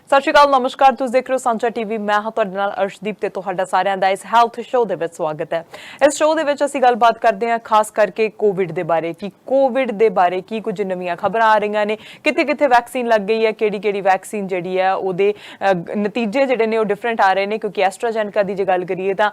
ਸਤਿ ਸ਼੍ਰੀ ਅਕਾਲ ਨਮਸਕਾਰ ਤੁਸੀਂ ਦੇਖ ਰਹੇ ਹੋ ਸਾਂਝਾ ਟੀਵੀ ਮੈਂ ਹਾਂ ਤੁਹਾਡੇ ਨਾਲ ਅਰਸ਼ਦੀਪ ਤੇ ਤੁਹਾਡਾ ਸਾਰਿਆਂ ਦਾ ਇਸ ਹੈਲਥ ਸ਼ੋਅ ਦੇ ਵਿੱਚ ਸਵਾਗਤ ਹੈ। ਇਸ ਸ਼ੋਅ ਦੇ ਵਿੱਚ ਅਸੀਂ ਗੱਲਬਾਤ ਕਰਦੇ ਹਾਂ ਖਾਸ ਕਰਕੇ ਕੋਵਿਡ ਦੇ ਬਾਰੇ ਕਿ ਕੋਵਿਡ ਦੇ ਬਾਰੇ ਕੀ ਕੁਝ ਨਵੀਆਂ ਖਬਰਾਂ ਆ ਰਹੀਆਂ ਨੇ, ਕਿੱਥੇ ਵੈਕਸੀਨ ਲੱਗ ਗਈ ਹੈ, ਕਿਹੜੀ ਵੈਕਸੀਨ ਜਿਹੜੀ ਹੈ ਉਹਦੇ ਨਤੀਜੇ ਜਿਹੜੇ ਨੇ ਉਹ ਡਿਫਰੈਂਟ ਆ ਰਹੇ ਨੇ ਕਿਉਂਕਿ ਐਸਟਰਾਜੈਨਿਕਾ ਦੀ ਜੇ ਗੱਲ ਕਰੀਏ ਤਾਂ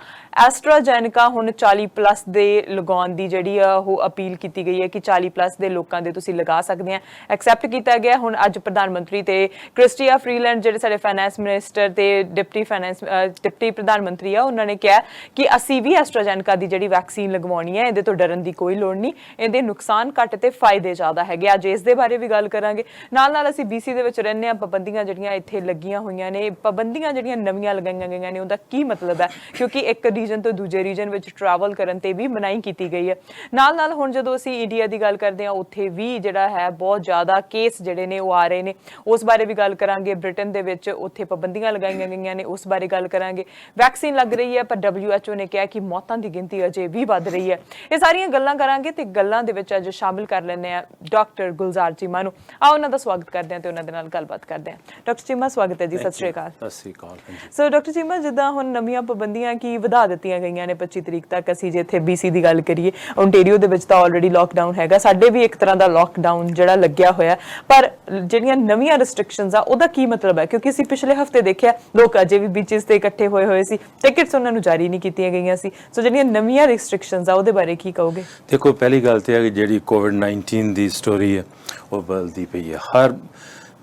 ਐਸਟਰਾਜੈਨਿਕਾ ਹੁਣ 40+ ਦੇ ਲਗਾਉਣ ਦੀ ਜਿਹੜੀ ਆ ਉਹ ਅਪੀਲ ਕੀਤੀ ਗਈ ਹੈ ਕਿ 40+ ਦੇ ਲੋਕਾਂ ਦੇ ਤੁਸੀਂ ਲਗਾ ਸਕਦੇ ਆ। ਐਕਸੈਪਟ ਕੀਤਾ ਗਿਆ ਹੁਣ ਅੱਜ ਪ੍ਰਧਾਨ ਮੰਤਰੀ ਤੇ ਕ੍ਰਿਸਟੀਆ ਫਰੀਲੈਂਡ ਜਿਹੜੇ ਸਾਡੇ ਫਾਈਨੈਂਸ ਮਿਨਿਸਟਰ ਤੇ ਡਿਪਟੀ ਪ੍ਰਧਾਨ ਮੰਤਰੀ ਆ ਉਹਨਾਂ ਨੇ ਕਿਹਾ ਕਿ ਅਸੀਂ ਵੀ ਐਸਟਰਾਜੈਨਿਕਾ ਦੀ ਜਿਹੜੀ ਵੈਕਸੀਨ ਲਗਵਾਉਣੀ ਹੈ, ਇਹਦੇ ਤੋਂ ਡਰਨ ਦੀ ਕੋਈ ਲੋੜ ਨਹੀਂ, ਇਹਦੇ ਨੁਕਸਾਨ ਘੱਟ ਤੇ ਫਾਇਦੇ ਜ਼ਿਆਦਾ ਹੈਗੇ। ਅੱਜ ਇਸ ਦੇ ਬਾਰੇ ਵੀ ਗੱਲ ਕਰਾਂਗੇ। ਨਾਲ ਅਸੀਂ BC ਦੇ ਵਿੱਚ ਰਹਿੰਦੇ ਹਾਂ, ਪਾਬੰਦੀਆਂ ਜਿਹੜੀਆਂ ਇੱਥੇ ਲੱਗੀਆਂ ਹੋਈਆਂ ਨੇ, ਪਾਬੰਦੀਆਂ ਜਿਹੜੀਆਂ ਨਵੀਆਂ ਲਗਾਈਆਂ ਗਈਆਂ ਨੇ ਉਹਦਾ ਕੀ ਮਤਲਬ ਹੈ ਕਿਉਂਕਿ ਇੱਕ ਰੀਜਨ ਤੋਂ ਦੂਜੇ ਰੀਜਨ ਵਿੱਚ ਟਰੈਵਲ ਕਰਨ ਤੇ ਵੀ ਮਨਾਹੀ ਕੀਤੀ ਗਈ ਹੈ। ਨਾਲ ਹੁਣ ਜਦੋਂ ਅਸੀਂ ਇੰਡੀਆ ਦੀ ਗੱਲ ਕਰਦੇ ਹਾਂ ਉੱਥੇ ਵੀ ਜਿਹੜਾ ਹੈ ਬਹੁਤ ਜ਼ਿਆਦਾ ਕੇਸ ਜਿਹੜੇ ਨੇ ਉਹ ਆ ਰਹੇ ਨੇ, ਉਸ ਬਾਰੇ ਵੀ ਗੱਲ ਕਰਾਂਗੇ। ਬ੍ਰਿਟਨ ਦੇ ਵਿੱਚ ਉੱਥੇ ਪਾਬੰਦੀਆਂ ਲਗਾਈਆਂ ਗਈਆਂ ਨੇ, ਉਸ ਬਾਰੇ ਗੱਲ ਕਰਾਂਗੇ। ਵੈਕਸੀਨ ਲੱਗ ਰਹੀ ਹੈ ਪਰ WHO ਨੇ ਕਿਹਾ ਕਿ ਮੌਤਾਂ ਦੀ ਗਿਣਤੀ ਅਜੇ ਵੀ ਵੱਧ ਰਹੀ ਹੈ। ਇਹ ਸਾਰੀਆਂ ਗੱਲਾਂ ਕਰਾਂਗੇ ਤੇ ਗੱਲਾਂ ਦੇ ਵਿੱਚ ਅੱਜ ਸ਼ਾਮਿਲ ਕਰ ਲੈਂਦੇ ਆ ਡਾਕਟਰ ਗੁਲਜ਼ਾਰ ਚੀਮਾ ਨੂੰ। ਉਹਨਾਂ ਦਾ ਸਵਾਗਤ ਕਰਦੇ ਹਾਂ ਤੇ ਉਹਨਾਂ ਦੇ ਨਾਲ ਗੱਲਬਾਤ ਕਰਦੇ ਹਾਂ। ਡਾਕਟਰ ਚੀਮਾ ਸਵਾਗਤ ਹੈ ਜੀ। ਸਤਿ ਸ਼੍ਰੀ ਅਕਾਲ। ਸਤਿ ਸ਼੍ਰੀ ਅਕਾਲ। ਸੋ ਡਾਕਟਰ ਚੀਮਾ, ਜਿੱਦਾਂ ਹੁਣ ਨਵੀਆਂ ਪਾਬੰਦੀਆਂ ਕੀ ਵਧਾ ਦਿੱਤੀਆਂ ਗਈਆਂ ਨੇ 25 ਤਰੀਕ ਤੱਕ। ਅਸੀਂ ਜੇ ਇੱਥੇ BC ਦੀ ਗੱਲ ਕਰੀਏ, ਓਨਟਾਰੀਓ ਦੇ ਵਿੱਚ ਤਾਂ ਆਲਰੇਡੀ ਲੋਕਡਾਊਨ ਹੈਗਾ, ਸਾਡੇ ਵੀ ਇੱਕ ਤਰ੍ਹਾਂ ਦਾ ਲੋਕਡਾਊਨ ਜਿਹੜਾ ਲੱਗਿਆ ਹੋਇਆ, ਪਰ ਜਿਹੜੀਆਂ ਨਵੀਆਂ ਰਿਸਟ੍ਰਿਕਸ਼ਨਸ ਆ ਉਹਦਾ ਕੀ ਮਤਲਬ ਹੈ ਕਿਉਂਕਿ ਅਸੀਂ ਪਿਛਲੇ ਹਫਤੇ ਦੇਖਿਆ ਲੋਕ ਅਜੇ ਵੀ ਬੀਚਸ ਤੇ ਇਕੱਠੇ ਹੋਏ ਸੀ, ਟਿਕਟਸ ਉਹਨਾਂ ਨੂੰ ਜਾਰੀ ਨਹੀਂ ਕੀਤੀਆਂ ਗਈਆਂ ਸੀ। ਸੋ ਜਿਹੜੀਆਂ ਨਵੀਆਂ ਰਿਸਟ੍ਰਿਕਸ਼ਨਸ ਆ ਉਹਦੇ ਬਾਰੇ ਕੀ ਕਹੋਗੇ? ਦੇਖੋ, ਪਹਿਲੀ ਗੱਲ ਤੇ ਹੈ ਕਿ ਜਿਹੜੀ COVID-19 ਦੀ ਸਟੋਰੀ ਹੈ ਉਹ ਬਦਲਦੀ ਪਈ ਹੈ, ਹਰ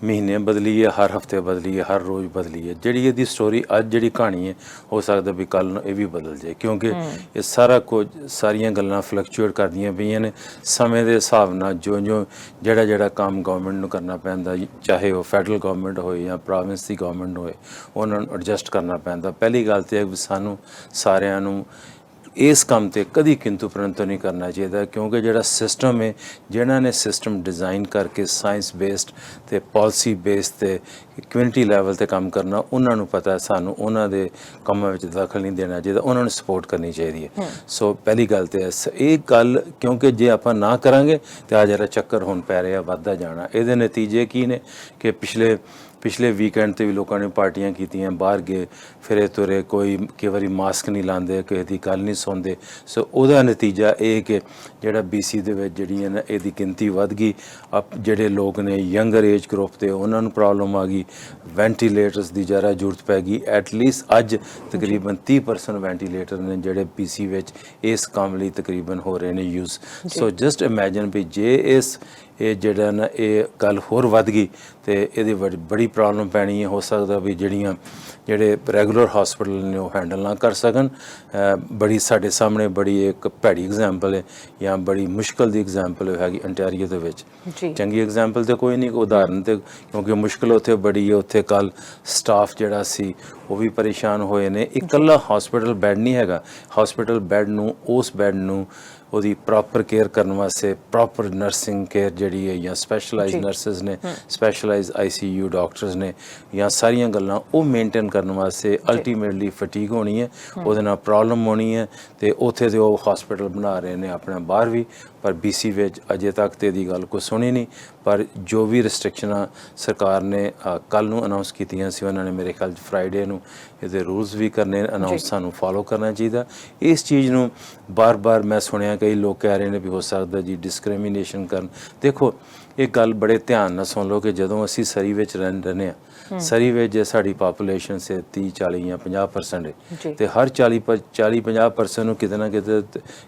ਮਹੀਨੇ ਬਦਲੀ ਹੈ, ਹਰ ਹਫਤੇ ਬਦਲੀ ਹੈ, ਹਰ ਰੋਜ਼ ਬਦਲੀ ਹੈ। ਜਿਹੜੀ ਇਹਦੀ ਸਟੋਰੀ ਅੱਜ ਜਿਹੜੀ ਕਹਾਣੀ ਹੈ ਹੋ ਸਕਦਾ ਵੀ ਕੱਲ੍ਹ ਨੂੰ ਇਹ ਵੀ ਬਦਲ ਜਾਏ ਕਿਉਂਕਿ ਇਹ ਸਾਰਾ ਕੁਝ ਸਾਰੀਆਂ ਗੱਲਾਂ ਫਲਕਚੁਏਟ ਕਰਦੀਆਂ ਪਈਆਂ ਨੇ ਸਮੇਂ ਦੇ ਹਿਸਾਬ ਨਾਲ। ਜੋ ਜਿਹੜਾ ਕੰਮ ਗਵਰਨਮੈਂਟ ਨੂੰ ਕਰਨਾ ਪੈਂਦਾ, ਚਾਹੇ ਉਹ ਫੈਡਰਲ ਗਵਰਨਮੈਂਟ ਹੋਏ ਜਾਂ ਪ੍ਰੋਵਿੰਸ ਦੀ ਗਵਰਨਮੈਂਟ ਹੋਏ, ਉਹਨਾਂ ਨੂੰ ਐਡਜਸਟ ਕਰਨਾ ਪੈਂਦਾ। ਪਹਿਲੀ ਗੱਲ ਤਾਂ ਇਹ ਵੀ ਸਾਨੂੰ ਸਾਰਿਆਂ ਨੂੰ ਇਸ ਕੰਮ ਤੇ ਕਦੀ ਕਿੰਤੂ ਪਰੰਤੂ ਨਹੀਂ ਕਰਨਾ ਚਾਹੀਦਾ ਕਿਉਂਕਿ ਜਿਹੜਾ ਸਿਸਟਮ ਹੈ, ਜਿਹਨਾਂ ਨੇ ਸਿਸਟਮ ਡਿਜ਼ਾਈਨ ਕਰਕੇ ਸਾਇੰਸ ਬੇਸਡ ਤੇ ਪਾਲਿਸੀ ਬੇਸਡ ਤੇ ਕਮਿਊਨਿਟੀ ਲੈਵਲ ਤੇ ਕੰਮ ਕਰਨਾ, ਉਹਨਾਂ ਨੂੰ ਪਤਾ ਸਾਨੂੰ ਉਹਨਾਂ ਦੇ ਕੰਮਾਂ ਵਿੱਚ ਦਖਲ ਨਹੀਂ ਦੇਣਾ ਚਾਹੀਦਾ, ਉਹਨਾਂ ਨੂੰ ਸਪੋਰਟ ਕਰਨੀ ਚਾਹੀਦੀ ਹੈ। ਸੋ ਪਹਿਲੀ ਗੱਲ ਤੇ ਇਹ ਗੱਲ, ਕਿਉਂਕਿ ਜੇ ਆਪਾਂ ਨਾ ਕਰਾਂਗੇ ਤੇ ਆ ਜਿਹੜਾ ਚੱਕਰ ਹੁਣ ਪੈ ਰਿਹਾ ਵੱਧਦਾ ਜਾਣਾ। ਇਹਦੇ ਨਤੀਜੇ ਕੀ ਨੇ ਕਿ ਪਿਛਲੇ ਵੀਕਐਂਡ ਤੇ ਵੀ ਲੋਕਾਂ ਨੇ ਪਾਰਟੀਆਂ ਕੀਤੀਆਂ, ਬਾਹਰ ਗਏ, ਫਿਰੇ ਤੁਰੇ, ਕਈ ਵਾਰੀ ਮਾਸਕ ਨਹੀਂ ਲਾਉਂਦੇ, ਕਿਸੇ ਦੀ ਗੱਲ ਨਹੀਂ ਸੁਣਦੇ। ਸੋ ਉਹਦਾ ਨਤੀਜਾ ਇਹ ਕਿ ਜਿਹੜਾ BC ਦੇ ਵਿੱਚ ਜਿਹੜੀ ਹੈ ਨਾ ਇਹਦੀ ਗਿਣਤੀ ਵੱਧ ਗਈ। ਜਿਹੜੇ ਲੋਕ ਨੇ ਯੰਗਰ ਏਜ ਗਰੁੱਪ ਤੇ ਉਹਨਾਂ ਨੂੰ ਪ੍ਰੋਬਲਮ ਆ ਗਈ, ਵੈਂਟੀਲੇਟਰਸ ਦੀ ਜ਼ਿਆਦਾ ਜ਼ਰੂਰਤ ਪੈ ਗਈ। ਐਟਲੀਸਟ ਅੱਜ ਤਕਰੀਬਨ 30% ਵੈਂਟੀਲੇਟਰ ਨੇ ਜਿਹੜੇ BC ਵਿੱਚ ਇਸ ਕੰਮ ਲਈ ਤਕਰੀਬਨ ਹੋ ਰਹੇ ਨੇ ਯੂਜ਼। ਸੋ ਜਸਟ ਇਮੈਜਿਨ ਵੀ ਜੇ ਇਹ ਜਿਹੜਾ ਨਾ ਇਹ ਗੱਲ ਹੋਰ ਵੱਧ ਗਈ ਤੇ ਇਹਦੀ ਬੜੀ ਪ੍ਰੋਬਲਮ ਪੈਣੀ ਹੈ। ਹੋ ਸਕਦਾ ਵੀ ਜਿਹੜੇ ਰੈਗੂਲਰ ਹਸਪੀਟਲ ਨੇ ਉਹ ਹੈਂਡਲ ਨਾ ਕਰ ਸਕਣ। ਬੜੀ ਸਾਡੇ ਸਾਹਮਣੇ ਬੜੀ ਇੱਕ ਭੈੜੀ ਐਗਜ਼ਾਮਪਲ ਹੈ ਜਾਂ ਬੜੀ ਮੁਸ਼ਕਲ ਦੀ ਐਗਜ਼ਾਮਪਲ ਹੈਗੀ ਓਨਟਾਰੀਓ ਦੇ ਵਿੱਚ। ਚੰਗੀ ਐਗਜ਼ਾਮਪਲ ਤੇ ਕੋਈ ਨਹੀਂ, ਉਦਾਹਰਨ ਤੇ ਕਿਉਂਕਿ ਮੁਸ਼ਕਲ ਉੱਥੇ ਬੜੀ ਹੈ। ਉੱਥੇ ਕੱਲ੍ਹ ਸਟਾਫ ਜਿਹੜਾ ਸੀ ਉਹ ਵੀ ਪਰੇਸ਼ਾਨ ਹੋਏ ਨੇ। ਇਕੱਲਾ ਹਸਪੀਟਲ ਬੈੱਡ ਨਹੀਂ ਹੈਗਾ, ਹਸਪੀਟਲ ਬੈੱਡ ਨੂੰ ਉਸ ਬੈੱਡ ਨੂੰ ਉਹਦੀ ਪ੍ਰੋਪਰ ਕੇਅਰ ਕਰਨ ਵਾਸਤੇ ਪ੍ਰੋਪਰ ਨਰਸਿੰਗ ਕੇਅਰ ਜਿਹੜੀ ਹੈ ਜਾਂ ਸਪੈਸ਼ਲਾਈਜ਼ ਨਰਸਿਸ ਨੇ, ਸਪੈਸ਼ਲਾਈਜ਼ ICU ਡਾਕਟਰਸ ਨੇ, ਜਾਂ ਸਾਰੀਆਂ ਗੱਲਾਂ ਉਹ ਮੇਨਟੇਨ ਕਰਨ ਵਾਸਤੇ ਅਲਟੀਮੇਟਲੀ ਫਟੀਗ ਹੋਣੀ ਹੈ, ਉਹਦੇ ਨਾਲ ਪ੍ਰੋਬਲਮ ਹੋਣੀ ਹੈ। ਤੇ ਉੱਥੇ ਦੇ ਉਹ ਹਸਪੀਟਲ ਬਣਾ ਰਹੇ ਨੇ ਆਪਣਾ ਬਾਹਰ ਵੀ, ਪਰ BC ਵਿੱਚ ਅਜੇ ਤੱਕ ਤੇ ਇਹਦੀ ਗੱਲ ਕੋਈ ਸੁਣੀ ਨਹੀਂ। ਪਰ ਜੋ ਵੀ ਰਿਸਟ੍ਰਿਕਸ਼ਨਾਂ ਸਰਕਾਰ ਨੇ ਕੱਲ੍ਹ ਨੂੰ ਅਨਾਊਂਸ ਕੀਤੀਆਂ ਸੀ, ਉਹਨਾਂ ਨੇ ਮੇਰੇ ਖਿਆਲ ਫਰਾਈਡੇ ਨੂੰ ਇਹਦੇ ਰੂਲਸ ਵੀ ਕਰਨੇ ਅਨਾਊਂਸ, ਸਾਨੂੰ ਫੋਲੋ ਕਰਨਾ ਚਾਹੀਦਾ। ਇਸ ਚੀਜ਼ ਨੂੰ ਬਾਰ-ਬਾਰ ਮੈਂ ਸੁਣਿਆ ਕਈ ਲੋਕ ਕਹਿ ਰਹੇ ਨੇ ਵੀ ਹੋ ਸਕਦਾ ਜੀ ਡਿਸਕ੍ਰਿਮੀਨੇਸ਼ਨ ਕਰਨ। ਦੇਖੋ, ਇਹ ਗੱਲ ਬੜੇ ਧਿਆਨ ਨਾਲ ਸੁਣ ਲਓ ਕਿ ਜਦੋਂ ਅਸੀਂ ਸਰੀ ਵਿੱਚ ਰਹਿੰਦੇ ਹਾਂ, ਸਰੀ ਵਿੱਚ ਜੇ ਸਾਡੀ ਪਾਪੂਲੇਸ਼ਨ ਸੇ 30, 40 ਜਾਂ 50% ਹੈ ਤੇ ਹਰ 40-50% ਨੂੰ ਕਿਤੇ ਨਾ ਕਿਤੇ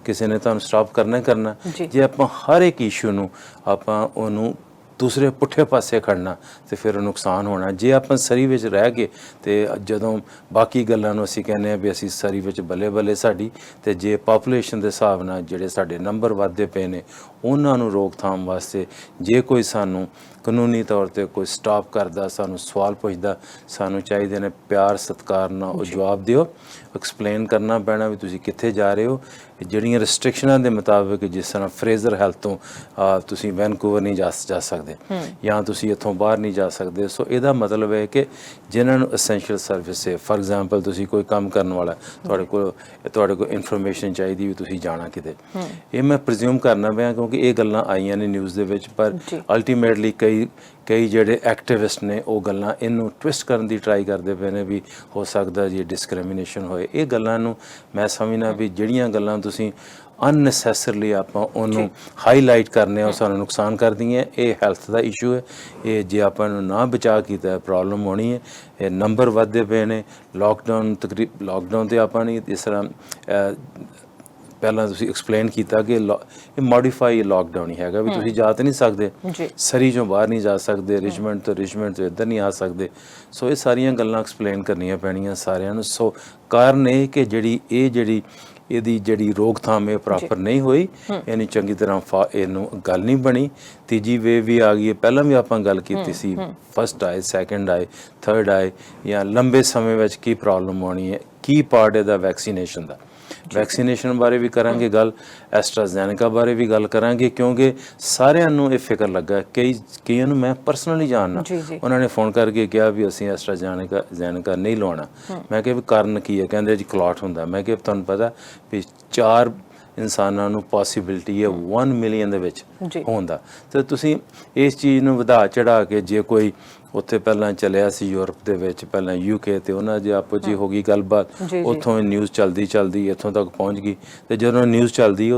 ਕਿਸੇ ਨੇ ਤੁਹਾਨੂੰ ਸਟਾਪ ਕਰਨਾ ਹੀ ਕਰਨਾ। ਜੇ ਆਪਾਂ ਹਰ ਇੱਕ ਇਸ਼ੂ ਨੂੰ ਆਪਾਂ ਉਹਨੂੰ ਦੂਸਰੇ ਪੁੱਠੇ ਪਾਸੇ ਖੜਨਾ ਤੇ ਫਿਰ ਨੁਕਸਾਨ ਹੋਣਾ। ਜੇ ਆਪਾਂ ਸਰੀ ਵਿੱਚ ਰਹਿ ਕੇ ਤੇ ਜਦੋਂ ਬਾਕੀ ਗੱਲਾਂ ਨੂੰ ਅਸੀਂ ਕਹਿੰਦੇ ਹਾਂ ਵੀ ਅਸੀਂ ਸਰੀ ਵਿੱਚ ਬੱਲੇ ਸਾਡੀ, ਤੇ ਜੇ ਪਾਪੂਲੇਸ਼ਨ ਦੇ ਹਿਸਾਬ ਨਾਲ ਜਿਹੜੇ ਸਾਡੇ ਨੰਬਰ ਵੱਧਦੇ ਪਏ ਨੇ ਉਹਨਾਂ ਨੂੰ ਰੋਕਥਾਮ ਵਾਸਤੇ ਜੇ ਕੋਈ ਸਾਨੂੰ ਕਾਨੂੰਨੀ ਤੌਰ ਤੇ ਕੋਈ ਸਟਾਪ ਕਰਦਾ, ਸਾਨੂੰ ਸਵਾਲ ਪੁੱਛਦਾ, ਸਾਨੂੰ ਚਾਹੀਦੇ ਨੇ ਪਿਆਰ ਸਤਿਕਾਰ ਨਾਲ ਉਹ ਜਵਾਬ ਦਿਓ। ਐਕਸਪਲੇਨ ਕਰਨਾ ਪੈਣਾ ਵੀ ਤੁਸੀਂ ਕਿੱਥੇ ਜਾ ਰਹੇ ਹੋ। ਜਿਹੜੀਆਂ ਰਿਸਟ੍ਰਿਕਸ਼ਨਾਂ ਦੇ ਮੁਤਾਬਿਕ, ਜਿਸ ਤਰ੍ਹਾਂ ਫਰੇਜ਼ਰ ਹੈਲਥ ਤੋਂ ਤੁਸੀਂ ਵੈਨਕੂਵਰ ਨਹੀਂ ਜਾ ਸਕਦੇ, ਸਕਦੇ ਜਾਂ ਤੁਸੀਂ ਇੱਥੋਂ ਬਾਹਰ ਨਹੀਂ ਜਾ ਸਕਦੇ। ਸੋ ਇਹਦਾ ਮਤਲਬ ਹੈ ਕਿ ਜਿਨ੍ਹਾਂ ਨੂੰ ਅਸੈਂਸ਼ੀਅਲ ਸਰਵਿਸ ਹੈ, ਫਾਰ ਐਗਜ਼ਾਮਪਲ ਤੁਸੀਂ ਕੋਈ ਕੰਮ ਕਰਨ ਵਾਲਾ, ਤੁਹਾਡੇ ਕੋਲ ਇਨਫੋਰਮੇਸ਼ਨ ਚਾਹੀਦੀ ਵੀ ਤੁਸੀਂ ਜਾਣਾ ਕਿਤੇ, ਇਹ ਮੈਂ ਪ੍ਰੀਜ਼ਿਊਮ ਕਰਨਾ ਪਿਆ ਕਿਉਂਕਿ ਇਹ ਗੱਲਾਂ ਆਈਆਂ ਨੇ ਨਿਊਜ਼ ਦੇ ਵਿੱਚ, ਪਰ ਅਲਟੀਮੇਟਲੀ ਕਈ ਜਿਹੜੇ ਐਕਟਿਵਿਸਟ ਨੇ ਉਹ ਗੱਲਾਂ ਇਹਨੂੰ ਟਵਿਸਟ ਕਰਨ ਦੀ ਟਰਾਈ ਕਰਦੇ ਪਏ ਨੇ ਵੀ ਹੋ ਸਕਦਾ ਜੀ ਡਿਸਕ੍ਰਿਮੀਨੇਸ਼ਨ ਹੋਏ। ਇਹ ਗੱਲਾਂ ਨੂੰ ਮੈਂ ਸਮਝਣਾ ਵੀ ਜਿਹੜੀਆਂ ਗੱਲਾਂ ਤੁਸੀਂ ਅਨਨੈਸੈਸਰਲੀ ਆਪਾਂ ਉਹਨੂੰ ਹਾਈਲਾਈਟ ਕਰਨੇ ਉਹ ਸਾਨੂੰ ਨੁਕਸਾਨ ਕਰਦੀਆਂ। ਇਹ ਹੈਲਥ ਦਾ ਇਸ਼ੂ ਹੈ, ਇਹ ਜੇ ਆਪਾਂ ਨੂੰ ਨਾ ਬਚਾ ਕੀਤਾ ਪ੍ਰੋਬਲਮ ਹੋਣੀ ਹੈ। ਇਹ ਨੰਬਰ ਵੱਧਦੇ ਪਏ ਨੇ। ਲਾਕਡਾਊਨ ਤੇ ਆਪਾਂ ਨਹੀਂ ਇਸ ਤਰ੍ਹਾਂ ਪਹਿਲਾਂ ਤੁਸੀਂ ਐਕਸਪਲੇਨ ਕੀਤਾ ਕਿ ਇਹ ਮੋਡੀਫਾਈ ਲਾਕਡਾਊਨ ਹੀ ਹੈਗਾ ਵੀ ਤੁਸੀਂ ਜਾ ਤਾਂ ਨਹੀਂ ਸਕਦੇ, ਸਰੀ ਚੋਂ ਬਾਹਰ ਨਹੀਂ ਜਾ ਸਕਦੇ, ਰਿਚਮੰਡ ਤੋਂ ਇੱਧਰ ਨਹੀਂ ਆ ਸਕਦੇ। ਸੋ ਇਹ ਸਾਰੀਆਂ ਗੱਲਾਂ ਐਕਸਪਲੇਨ ਕਰਨੀਆਂ ਪੈਣੀਆਂ ਸਾਰਿਆਂ ਨੂੰ। ਸੋ ਕਾਰਨ ਇਹ ਕਿ ਇਹਦੀ ਜਿਹੜੀ ਰੋਕਥਾਮ ਹੈ ਪ੍ਰੋਪਰ ਨਹੀਂ ਹੋਈ, ਇਹਨੀ ਚੰਗੀ ਤਰ੍ਹਾਂ ਇਹਨੂੰ ਗੱਲ ਨਹੀਂ ਬਣੀ। ਤੀਜੀ ਵੇਵ ਵੀ ਆ ਗਈ ਹੈ, ਪਹਿਲਾਂ ਵੀ ਆਪਾਂ ਗੱਲ ਕੀਤੀ ਸੀ, ਫਸਟ ਆਏ, ਸੈਕਿੰਡ ਆਏ, ਥਰਡ ਆਏ, ਜਾਂ ਲੰਬੇ ਸਮੇਂ ਵਿੱਚ ਕੀ ਪ੍ਰੋਬਲਮ ਆਉਣੀ ਹੈ। ਕੀ ਪਾਰਟ ਇਹਦਾ ਵੈਕਸੀਨੇਸ਼ਨ ਦਾ, ਵੈਕਸੀਨੇਸ਼ਨ ਬਾਰੇ ਵੀ ਕਰਾਂਗੇ ਗੱਲ, ਐਸਟਰਾਜ਼ੈਨੇਕਾ ਬਾਰੇ ਵੀ ਗੱਲ ਕਰਾਂਗੇ ਕਿਉਂਕਿ ਸਾਰਿਆਂ ਨੂੰ ਇਹ ਫਿਕਰ ਲੱਗਾ। ਕਈਆਂ ਨੂੰ ਮੈਂ ਪਰਸਨਲੀ ਜਾਣਨਾ, ਉਹਨਾਂ ਨੇ ਫੋਨ ਕਰਕੇ ਕਿਹਾ ਵੀ ਅਸੀਂ ਐਸਟਰਾਜ਼ੈਨੇਕਾ ਨਹੀਂ ਲਵਾਉਣਾ। ਮੈਂ ਕਿਹਾ ਵੀ ਕਾਰਨ ਕੀ ਹੈ? ਕਹਿੰਦੇ ਜੀ ਕਲੌਟ ਹੁੰਦਾ। ਮੈਂ ਕਿਹਾ ਤੁਹਾਨੂੰ ਪਤਾ ਵੀ 4 ਇਨਸਾਨਾਂ ਨੂੰ ਪੋਸੀਬਿਲਿਟੀ ਹੈ 1 ਮਿਲੀਅਨ ਦੇ ਵਿੱਚ ਹੋਣ ਦਾ, ਤੇ ਤੁਸੀਂ ਇਸ ਚੀਜ਼ ਨੂੰ ਵਧਾ ਚੜਾ ਕੇ ਜੇ ਕੋਈ ਉੱਥੇ ਪਹਿਲਾਂ ਚੱਲਿਆ ਸੀ ਯੂਰਪ ਦੇ ਵਿੱਚ, ਪਹਿਲਾਂ UK ਤੇ ਉਹਨਾਂ ਦੀ ਆਪਸ 'ਚ ਹੋ ਗਈ ਗੱਲਬਾਤ, ਉੱਥੋਂ ਨਿਊਜ਼ ਚੱਲਦੀ ਇੱਥੋਂ ਤੱਕ ਪਹੁੰਚ ਗਈ। ਤੇ ਜਦੋਂ ਨਿਊਜ਼ ਚੱਲਦੀ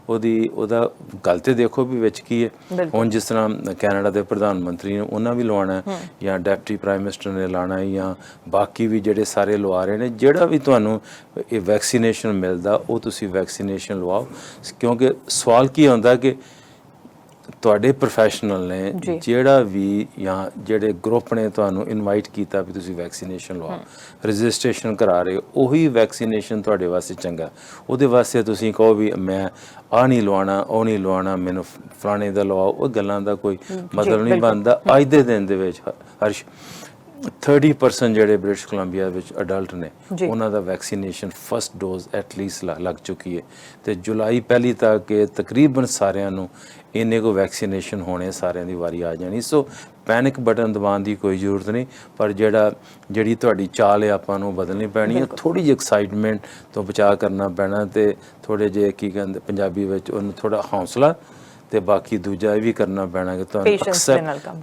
ਉਹਦਾ ਗੱਲ ਤੇ ਦੇਖੋ ਵੀ ਵਿੱਚ ਕੀ ਹੈ। ਹੁਣ ਜਿਸ ਤਰ੍ਹਾਂ ਕੈਨੇਡਾ ਦੇ ਪ੍ਰਧਾਨ ਮੰਤਰੀ ਨੇ ਉਹਨਾਂ ਵੀ ਲਵਾਉਣਾ, ਜਾਂ ਡਿਪਟੀ ਪ੍ਰਾਈਮ ਮਿਨਿਸਟਰ ਨੇ ਲਾਉਣਾ, ਜਾਂ ਬਾਕੀ ਵੀ ਜਿਹੜੇ ਸਾਰੇ ਲਵਾ ਰਹੇ ਨੇ। ਜਿਹੜਾ ਵੀ ਤੁਹਾਨੂੰ ਇਹ ਵੈਕਸੀਨੇਸ਼ਨ ਮਿਲਦਾ ਉਹ ਤੁਸੀਂ ਵੈਕਸੀਨੇਸ਼ਨ ਲਵਾਓ, ਕਿਉਂਕਿ ਸਵਾਲ ਕੀ ਆਉਂਦਾ ਕਿ ਤੁਹਾਡੇ ਪ੍ਰੋਫੈਸ਼ਨਲ ਨੇ ਜਿਹੜਾ ਵੀ ਜਾਂ ਜਿਹੜੇ ਗਰੁੱਪ ਨੇ ਤੁਹਾਨੂੰ ਇਨਵਾਈਟ ਕੀਤਾ ਵੀ ਤੁਸੀਂ ਵੈਕਸੀਨੇਸ਼ਨ ਲਵਾਓ, ਰਜਿਸਟ੍ਰੇਸ਼ਨ ਕਰਾ ਰਹੇ ਹੋ, ਉਹੀ ਵੈਕਸੀਨੇਸ਼ਨ ਤੁਹਾਡੇ ਵਾਸਤੇ ਚੰਗਾ। ਉਹਦੇ ਵਾਸਤੇ ਤੁਸੀਂ ਕਹੋ ਵੀ ਮੈਂ ਆਹ ਨਹੀਂ ਲਵਾਉਣਾ, ਉਹ ਨਹੀਂ ਲਵਾਉਣਾ, ਮੈਨੂੰ ਫਲਾਣੇ ਦਾ ਲਵਾਓ, ਉਹ ਗੱਲਾਂ ਦਾ ਕੋਈ ਮਤਲਬ ਨਹੀਂ ਬਣਦਾ। ਅੱਜ ਦੇ ਦਿਨ ਦੇ ਵਿੱਚ 30% ਜਿਹੜੇ ਬ੍ਰਿਟਿਸ਼ ਕੋਲੰਬੀਆ ਵਿੱਚ ਅਡਲਟ ਨੇ ਉਹਨਾਂ ਦਾ ਵੈਕਸੀਨੇਸ਼ਨ ਫਸਟ ਡੋਜ਼ ਐਟਲੀਸਟ ਲੱਗ ਚੁੱਕੀ ਹੈ। ਤੇ ਜੁਲਾਈ 1 ਤੱਕ ਤਕਰੀਬਨ ਸਾਰਿਆਂ ਨੂੰ ਇੰਨੇ ਕੋ ਵੈਕਸੀਨੇਸ਼ਨ ਹੋਣੇ, ਸਾਰਿਆਂ ਦੀ ਵਾਰੀ ਆ ਜਾਣੀ। ਸੋ ਪੈਨਿਕ ਬਟਨ ਦਬਾਉਣ ਦੀ ਕੋਈ ਜ਼ਰੂਰਤ ਨਹੀਂ, ਪਰ ਜਿਹੜੀ ਤੁਹਾਡੀ ਚਾਲ ਹੈ ਆਪਾਂ ਨੂੰ ਬਦਲਣੀ ਪੈਣੀ ਹੈ। ਥੋੜ੍ਹੀ ਜਿਹੀ ਐਕਸਾਈਟਮੈਂਟ ਤੋਂ ਬਚਾਅ ਕਰਨਾ ਪੈਣਾ, ਤੇ ਥੋੜ੍ਹੇ ਜਿਹੇ ਕੀ ਕਹਿੰਦੇ ਪੰਜਾਬੀ ਵਿੱਚ ਉਹਨੂੰ ਥੋੜ੍ਹਾ ਹੌਸਲਾ, ਤੇ ਬਾਕੀ ਦੂਜਾ ਇਹ ਵੀ ਕਰਨਾ ਪੈਣਾ ਕਿ ਤੁਹਾਨੂੰ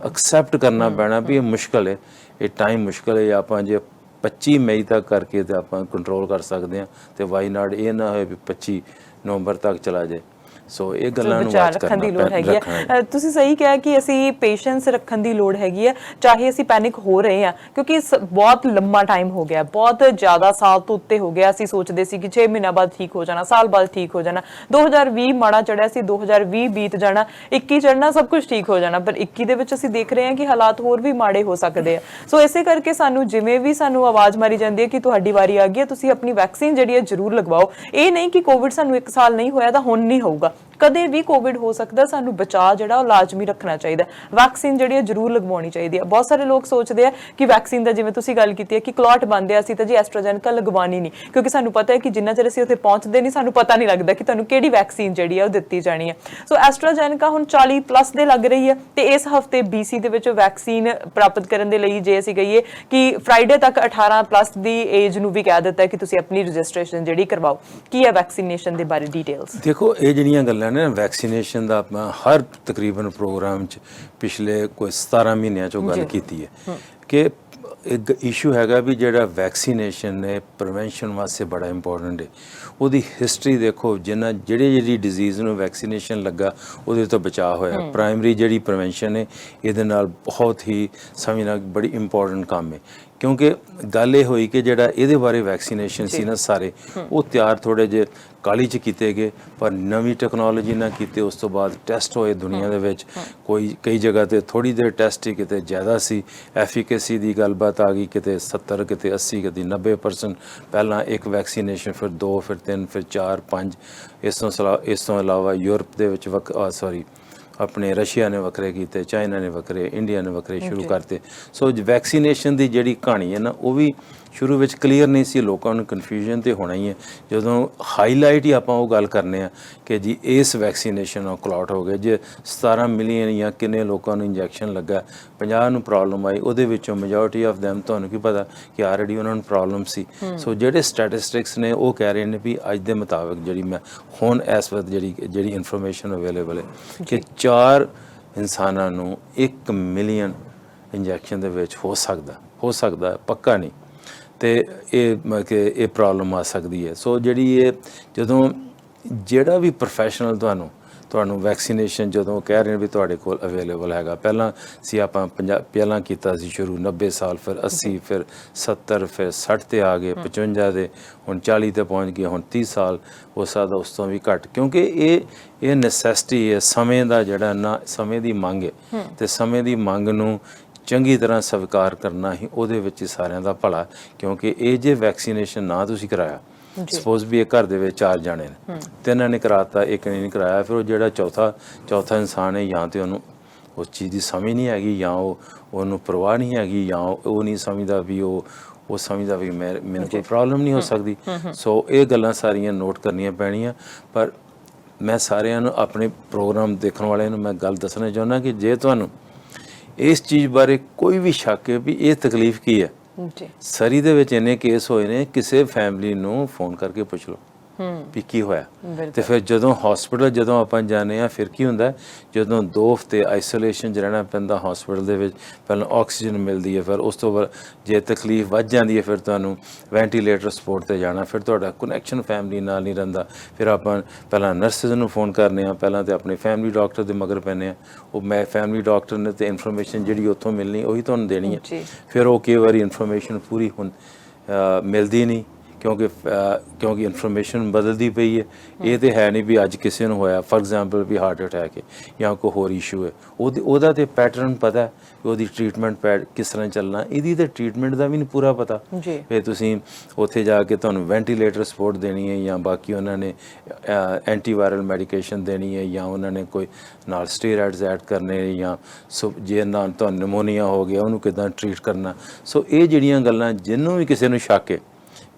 ਐਕਸੈਪਟ ਕਰਨਾ ਪੈਣਾ ਵੀ ਇਹ ਮੁਸ਼ਕਿਲ ਹੈ, ਇਹ ਟਾਈਮ ਮੁਸ਼ਕਿਲ ਹੈ। ਆਪਾਂ ਜੇ 25 ਮਈ ਤੱਕ ਕਰਕੇ ਤੇ ਆਪਾਂ ਕੰਟਰੋਲ ਕਰ ਸਕਦੇ ਹਾਂ, ਤੇ ਵਾਈ ਨਾਟ ਇਹ ਨਾ ਹੋਏ ਵੀ 25 ਨਵੰਬਰ ਤੱਕ ਚਲਾ ਜਾਏ। ਸੋ ਇਹ ਗੱਲਾਂ ਨੂੰ ਵਾਚ ਰੱਖਣ ਦੀ ਲੋੜ ਹੈਗੀ ਹੈ। ਤੁਸੀਂ ਸਹੀ ਕਿਹਾ ਕਿ ਅਸੀਂ ਪੇਸ਼ੈਂਸ ਰੱਖਣ ਦੀ ਲੋੜ ਹੈਗੀ ਹੈ, ਚਾਹੇ ਅਸੀਂ ਪੈਨਿਕ ਹੋ ਰਹੇ ਹਾਂ, ਕਿਉਂਕਿ ਬਹੁਤ ਲੰਮਾ ਟਾਈਮ ਹੋ ਗਿਆ, ਬਹੁਤ ਜ਼ਿਆਦਾ ਸਾਲ ਤੋਂ ਉੱਤੇ ਹੋ ਗਿਆ। ਅਸੀਂ ਸੋਚਦੇ ਸੀ ਕਿ 6 ਮਹੀਨਾ ਬਾਅਦ ਠੀਕ ਹੋ ਜਾਣਾ, ਸਾਲ ਬਾਅਦ ਠੀਕ ਹੋ ਜਾਣਾ। 2020 ਮਾੜਾ ਚੜਿਆ ਸੀ, 2020 ਬੀਤ ਜਾਣਾ, 21 ਚੜਨਾ, ਸਭ ਕੁਝ ਠੀਕ ਹੋ ਜਾਣਾ। ਪਰ 21 ਦੇ ਵਿੱਚ ਅਸੀਂ ਦੇਖ ਰਹੇ ਹਾਂ ਕਿ ਹਾਲਾਤ ਹੋਰ ਵੀ ਮਾੜੇ ਹੋ ਸਕਦੇ ਆ। ਸੋ ਇਸੇ ਕਰਕੇ ਸਾਨੂੰ ਜਿਵੇਂ ਵੀ ਸਾਨੂੰ ਆਵਾਜ਼ ਮਾਰੀ ਜਾਂਦੀ ਹੈ ਕਿ ਤੁਹਾਡੀ ਵਾਰੀ ਆ ਗਈ ਹੈ, ਤੁਸੀਂ ਆਪਣੀ ਵੈਕਸੀਨ ਜਿਹੜੀ ਹੈ ਜ਼ਰੂਰ ਲਗਵਾਓ। ਇਹ ਨਹੀਂ ਕਿ ਕੋਵਿਡ ਸਾਨੂੰ 1 ਸਾਲ ਨਹੀਂ ਹੋਇਆ ਤਾਂ ਹੁਣ ਨਹੀਂ ਹੋਊਗਾ, ਕਦੇ ਵੀ ਕੋਵਿਡ ਹੋ ਸਕਦਾ। ਸਾਨੂੰ ਬਚਾਅ ਜਿਹੜਾ ਉਹ ਲਾਜ਼ਮੀ ਰੱਖਣਾ ਚਾਹੀਦਾ, ਵੈਕਸੀਨ ਜਿਹੜੀ ਹੈ ਜ਼ਰੂਰ ਲਗਵਾਉਣੀ ਚਾਹੀਦੀ ਹੈ। ਬਹੁਤ ਸਾਰੇ ਲੋਕ ਸੋਚਦੇ ਆ ਕਿ ਵੈਕਸੀਨ ਦਾ, ਜਿਵੇਂ ਤੁਸੀਂ ਗੱਲ ਕੀਤੀ ਹੈ ਕਿ ਕਲੌਟ ਬਣਦੇ ਆ, ਅਸੀਂ ਤਾਂ ਜੀ ਐਸਟਰਾਜ਼ੈਨੇਕਾ ਲਗਵਾਉਣੀ ਨਹੀਂ, ਕਿਉਂਕਿ ਸਾਨੂੰ ਪਤਾ ਹੈ ਕਿ ਜਿੰਨਾ ਚਿਰ ਅਸੀਂ ਉੱਥੇ ਪਹੁੰਚਦੇ ਨਹੀਂ ਸਾਨੂੰ ਪਤਾ ਨਹੀਂ ਲੱਗਦਾ ਕਿ ਤੁਹਾਨੂੰ ਕਿਹੜੀ ਵੈਕਸੀਨ ਜਿਹੜੀ ਹੈ ਉਹ ਦਿੱਤੀ ਜਾਣੀ ਹੈ। ਸੋ ਐਸਟਰਾਜ਼ੈਨੇਕਾ ਹੁਣ 40+ ਦੇ ਲੱਗ ਰਹੀ ਹੈ, ਤੇ ਇਸ ਹਫਤੇ BC ਦੇ ਵਿੱਚ ਵੈਕਸੀਨ ਪ੍ਰਾਪਤ ਕਰਨ ਦੇ ਲਈ ਜੇ ਅਸੀਂ ਕਹੀਏ ਕਿ ਫਰਾਈਡੇ ਤੱਕ 18+ ਦੀ ਏਜ ਨੂੰ ਵੀ ਕਹਿ ਦਿੱਤਾ ਕਿ ਤੁਸੀਂ ਆਪਣੀ ਰਜਿਸਟ੍ਰੇਸ਼ਨ ਜਿਹੜੀ ਕਰਵਾਓ। ਕੀ ਹੈ ਵੈਕਸੀਨੇਸ਼ਨ ਦੇ ਬਾਰੇ ਡਿਟੇਲਸ? ਦੇਖੋ, ਇਹ ਜਿਹੜੀਆਂ ਗੱਲਾਂ ਨੇ ਵੈਕਸੀਨੇਸ਼ਨ ਦਾ ਆਪਾਂ ਹਰ ਤਕਰੀਬਨ ਪ੍ਰੋਗਰਾਮ 'ਚ ਪਿਛਲੇ ਕੋਈ 17 ਮਹੀਨਿਆਂ 'ਚੋਂ ਗੱਲ ਕੀਤੀ ਹੈ ਕਿ ਇੱਕ ਇਸ਼ੂ ਹੈਗਾ ਵੀ ਜਿਹੜਾ ਵੈਕਸੀਨੇਸ਼ਨ ਨੇ ਪ੍ਰੀਵੈਂਸ਼ਨ ਵਾਸਤੇ ਬੜਾ ਇੰਪੋਰਟੈਂਟ ਹੈ। ਉਹਦੀ ਹਿਸਟਰੀ ਦੇਖੋ, ਜਿਹੜੀ ਡਿਜ਼ੀਜ਼ ਨੂੰ ਵੈਕਸੀਨੇਸ਼ਨ ਲੱਗਾ ਉਹਦੇ ਤੋਂ ਬਚਾਅ ਹੋਇਆ। ਪ੍ਰਾਇਮਰੀ ਜਿਹੜੀ ਪ੍ਰੀਵੈਂਸ਼ਨ ਹੈ ਇਹਦੇ ਨਾਲ ਬਹੁਤ ਹੀ ਸਮਝਣਾ ਬੜੀ ਇੰਪੋਰਟੈਂਟ ਕੰਮ ਹੈ, ਕਿਉਂਕਿ ਗੱਲ ਇਹ ਹੋਈ ਕਿ ਜਿਹੜਾ ਇਹਦੇ ਬਾਰੇ ਵੈਕਸੀਨੇਸ਼ਨ ਸੀ ਨਾ ਸਾਰੇ ਉਹ ਤਿਆਰ ਥੋੜ੍ਹੇ ਜਿਹੇ ਕਾਹਲੀ 'ਚ ਕੀਤੇ ਗਏ, ਪਰ ਨਵੀਂ ਟੈਕਨੋਲੋਜੀ ਨਾਲ ਕੀਤੇ। ਉਸ ਤੋਂ ਬਾਅਦ ਟੈਸਟ ਹੋਏ ਦੁਨੀਆ ਦੇ ਵਿੱਚ, ਕਈ ਜਗ੍ਹਾ 'ਤੇ ਥੋੜ੍ਹੀ ਦੇਰ ਟੈਸਟ ਹੀ ਕਿਤੇ ਜ਼ਿਆਦਾ ਸੀ, ਐਫੀਕੇਸੀ ਦੀ ਗੱਲਬਾਤ ਆ ਗਈ, ਕਿਤੇ 70, ਕਿਤੇ 80, ਕਿਤੇ 90%। ਪਹਿਲਾਂ ਇੱਕ ਵੈਕਸੀਨੇਸ਼ਨ, ਫਿਰ 2, ਫਿਰ 3, ਫਿਰ 4, 5। ਇਸ ਤੋਂ ਇਲਾਵਾ ਯੂਰਪ ਦੇ ਵਿੱਚ ਆਪਣੇ ਰਸ਼ੀਆ ਨੇ ਵੱਖਰੇ ਕੀਤੇ, ਚਾਈਨਾ ਨੇ ਵੱਖਰੇ, ਇੰਡੀਆ ਨੇ ਵੱਖਰੇ ਸ਼ੁਰੂ ਕਰਤੇ। ਸੋ ਵੈਕਸੀਨੇਸ਼ਨ ਦੀ ਜਿਹੜੀ ਕਹਾਣੀ ਹੈ ਨਾ ਉਹ ਵੀ ਸ਼ੁਰੂ ਵਿੱਚ ਕਲੀਅਰ ਨਹੀਂ ਸੀ, ਲੋਕਾਂ ਨੂੰ ਕਨਫਿਊਜ਼ਨ ਤੇ ਹੋਣਾ ਹੀ ਹੈ। ਜਦੋਂ ਹਾਈਲਾਈਟ ਹੀ ਆਪਾਂ ਉਹ ਗੱਲ ਕਰਨੇ ਆ ਕਿ ਜੀ ਇਸ ਵੈਕਸੀਨੇਸ਼ਨ ਨਾਲ ਕਲੌਟ ਹੋ ਗਏ, ਜੇ 17 ਮਿਲੀਅਨ ਜਾਂ ਕਿੰਨੇ ਲੋਕਾਂ ਨੂੰ ਇੰਜੈਕਸ਼ਨ ਲੱਗਾ, 50 ਨੂੰ ਪ੍ਰੋਬਲਮ ਆਈ, ਉਹਦੇ ਵਿੱਚੋਂ ਮੈਜੋਰਟੀ ਆਫ ਦੈਮ ਤੁਹਾਨੂੰ ਕੀ ਪਤਾ ਕਿ ਆਲਰੇਡੀ ਉਹਨਾਂ ਨੂੰ ਪ੍ਰੋਬਲਮ ਸੀ। ਸੋ ਜਿਹੜੇ ਸਟੈਟਿਸਟਿਕਸ ਨੇ ਉਹ ਕਹਿ ਰਹੇ ਨੇ ਵੀ ਅੱਜ ਦੇ ਮੁਤਾਬਕ ਜਿਹੜੀ ਮੈਂ ਹੁਣ ਇਸ ਵਕਤ ਜਿਹੜੀ ਇਨਫੋਰਮੇਸ਼ਨ ਅਵੇਲੇਬਲ ਹੈ ਕਿ 4 ਇਨਸਾਨਾਂ ਨੂੰ 1 ਮਿਲੀਅਨ ਇੰਜੈਕਸ਼ਨ ਦੇ ਵਿੱਚ ਹੋ ਸਕਦਾ ਪੱਕਾ ਨਹੀਂ, ਤੇ ਇਹ ਪ੍ਰੋਬਲਮ ਆ ਸਕਦੀ ਹੈ। ਸੋ ਜਿਹੜੀ ਇਹ ਜਦੋਂ ਜਿਹੜਾ ਵੀ ਪ੍ਰੋਫੈਸ਼ਨਲ ਤੁਹਾਨੂੰ ਵੈਕਸੀਨੇਸ਼ਨ ਜਦੋਂ ਕਹਿ ਰਹੇ ਨੇ ਵੀ ਤੁਹਾਡੇ ਕੋਲ ਅਵੇਲੇਬਲ ਹੈਗਾ, ਪਹਿਲਾਂ ਸੀ ਆਪਾਂ ਪਹਿਲਾਂ ਕੀਤਾ ਸੀ ਸ਼ੁਰੂ 90 ਸਾਲ, ਫਿਰ 80, ਫਿਰ 70, ਫਿਰ 60 ਤੇ ਆ ਗਏ, 55 ਦੇ, ਹੁਣ 40 ਤੇ ਪਹੁੰਚ ਗਏ, ਹੁਣ 30 ਸਾਲ ਹੋ ਸਕਦਾ ਉਸ ਤੋਂ ਵੀ ਘੱਟ, ਕਿਉਂਕਿ ਇਹ ਨੈਸੈਸਿਟੀ ਹੈ ਸਮੇਂ ਦਾ, ਜਿਹੜਾ ਨਾ ਸਮੇਂ ਦੀ ਮੰਗ ਹੈ, ਤੇ ਸਮੇਂ ਦੀ ਮੰਗ ਨੂੰ ਚੰਗੀ ਤਰ੍ਹਾਂ ਸਵੀਕਾਰ ਕਰਨਾ ਹੀ ਉਹਦੇ ਵਿੱਚ ਹੀ ਸਾਰਿਆਂ ਦਾ ਭਲਾ। ਕਿਉਂਕਿ ਇਹ ਜੇ ਵੈਕਸੀਨੇਸ਼ਨ ਨਾ ਤੁਸੀਂ ਕਰਾਇਆ, ਸਪੋਜ਼ ਵੀ ਇਹ ਘਰ ਦੇ ਵਿੱਚ 4 ਜਾਣੇ ਨੇ, 3 ਨੇ ਕਰਾਤਾ, 1 ਨੇ ਨਹੀਂ ਕਰਾਇਆ, ਫਿਰ ਉਹ ਜਿਹੜਾ ਚੌਥਾ ਇਨਸਾਨ ਹੈ, ਜਾਂ ਤੇ ਉਹਨੂੰ ਉਸ ਚੀਜ਼ ਦੀ ਸਮਝ ਨਹੀਂ ਹੈਗੀ, ਜਾਂ ਉਹਨੂੰ ਪਰਵਾਹ ਨਹੀਂ ਹੈਗੀ, ਜਾਂ ਉਹ ਨਹੀਂ ਸਮਝਦਾ ਵੀ ਉਹ ਸਮਝਦਾ ਵੀ ਮੈਨੂੰ ਕੋਈ ਪ੍ਰੋਬਲਮ ਨਹੀਂ ਹੋ ਸਕਦੀ। ਸੋ ਇਹ ਗੱਲਾਂ ਸਾਰੀਆਂ ਨੋਟ ਕਰਨੀਆਂ ਪੈਣੀਆਂ। ਪਰ ਮੈਂ ਸਾਰਿਆਂ ਨੂੰ, ਆਪਣੇ ਪ੍ਰੋਗਰਾਮ ਦੇਖਣ ਵਾਲਿਆਂ ਨੂੰ ਮੈਂ ਗੱਲ ਦੱਸਣਾ ਚਾਹੁੰਦਾ ਕਿ ਜੇ ਤੁਹਾਨੂੰ ਇਸ ਚੀਜ਼ ਬਾਰੇ ਕੋਈ ਵੀ ਸ਼ੱਕ ਹੈ ਵੀ ਇਹ ਤਕਲੀਫ ਕੀ ਹੈ, ਸਰੀ ਦੇ ਵਿੱਚ ਇੰਨੇ ਕੇਸ ਹੋਏ ਨੇ, ਕਿਸੇ ਫੈਮਿਲੀ ਨੂੰ ਫੋਨ ਕਰਕੇ ਪੁੱਛ ਲਓ ਵੀ ਕੀ ਹੋਇਆ। ਤੇ ਫਿਰ ਜਦੋਂ ਹਸਪੀਟਲ ਜਦੋਂ ਆਪਾਂ ਜਾਂਦੇ ਆ, ਫਿਰ ਕੀ ਹੁੰਦਾ, ਜਦੋਂ 2 ਹਫ਼ਤੇ ਆਈਸੋਲੇਸ਼ਨ 'ਚ ਰਹਿਣਾ ਪੈਂਦਾ ਹਸਪੀਟਲ ਦੇ ਵਿੱਚ, ਪਹਿਲਾਂ ਆਕਸੀਜਨ ਮਿਲਦੀ ਹੈ, ਫਿਰ ਉਸ ਤੋਂ ਬਾਅਦ ਜੇ ਤਕਲੀਫ ਵੱਧ ਜਾਂਦੀ ਹੈ ਫਿਰ ਤੁਹਾਨੂੰ ਵੈਂਟੀਲੇਟਰ ਸਪੋਰਟ ਤੇ ਜਾਣਾ, ਫਿਰ ਤੁਹਾਡਾ ਕਨੈਕਸ਼ਨ ਫੈਮਿਲੀ ਨਾਲ ਨਹੀਂ ਰਹਿੰਦਾ, ਫਿਰ ਆਪਾਂ ਪਹਿਲਾਂ ਨਰਸਿਸ ਨੂੰ ਫੋਨ ਕਰਨੇ ਆ, ਪਹਿਲਾਂ ਤੇ ਆਪਣੇ ਫੈਮਿਲੀ ਡਾਕਟਰ ਦੇ ਮਗਰ ਪੈਂਦੇ ਆ, ਉਹ ਮੈਂ ਫੈਮਿਲੀ ਡਾਕਟਰ ਨੇ ਤੇ ਇਨਫੋਰਮੇਸ਼ਨ ਜਿਹੜੀ ਉੱਥੋਂ ਮਿਲਣੀ ਉਹੀ ਤੁਹਾਨੂੰ ਦੇਣੀ ਹੈ, ਫਿਰ ਉਹ ਕਈ ਵਾਰੀ ਇਨਫੋਰਮੇਸ਼ਨ ਪੂਰੀ ਮਿਲਦੀ ਨਹੀਂ, ਕਿਉਂਕਿ ਇਨਫੋਰਮੇਸ਼ਨ ਬਦਲਦੀ ਪਈ ਹੈ। ਇਹ ਤੇ ਹੈ ਨਹੀਂ ਵੀ ਅੱਜ ਕਿਸੇ ਨੂੰ ਹੋਇਆ, ਫॉर ਐਗਜ਼ਾਮਪਲ ਵੀ ਹਾਰਟ ਅਟੈਕ ਹੈ ਜਾਂ ਕੋਈ ਹੋਰ ਇਸ਼ੂ ਹੈ, ਉਹਦਾ ਤੇ ਪੈਟਰਨ ਪਤਾ ਹੈ, ਉਹਦੀ ਟ੍ਰੀਟਮੈਂਟ ਕਿਸ ਤਰ੍ਹਾਂ ਚੱਲਣਾ, ਇਹਦੀ ਤੇ ਟ੍ਰੀਟਮੈਂਟ ਦਾ ਵੀ ਨਹੀਂ ਪੂਰਾ ਪਤਾ। ਫਿਰ ਤੁਸੀਂ ਉੱਥੇ ਜਾ ਕੇ ਤੁਹਾਨੂੰ ਵੈਂਟੀਲੇਟਰ ਸਪੋਰਟ ਦੇਣੀ ਹੈ, ਜਾਂ ਬਾਕੀ ਉਹਨਾਂ ਨੇ ਐਂਟੀਵਾਇਰਲ ਮੈਡੀਕੇਸ਼ਨ ਦੇਣੀ ਹੈ, ਜਾਂ ਉਹਨਾਂ ਨੇ ਕੋਈ ਨਾਲ ਸਟੀਰਾਇਡਸ ਐਡ ਕਰਨੇ, ਜਾਂ ਜੇ ਨਾਲ ਤੁਹਾਨੂੰ ਨਿਮੋਨੀਆ ਹੋ ਗਿਆ ਉਹਨੂੰ ਕਿੱਦਾਂ ਟ੍ਰੀਟ ਕਰਨਾ। ਸੋ ਇਹ ਜਿਹੜੀਆਂ ਗੱਲਾਂ, ਜਿਹਨੂੰ ਵੀ ਕਿਸੇ ਨੂੰ ਸ਼ੱਕ ਹੈ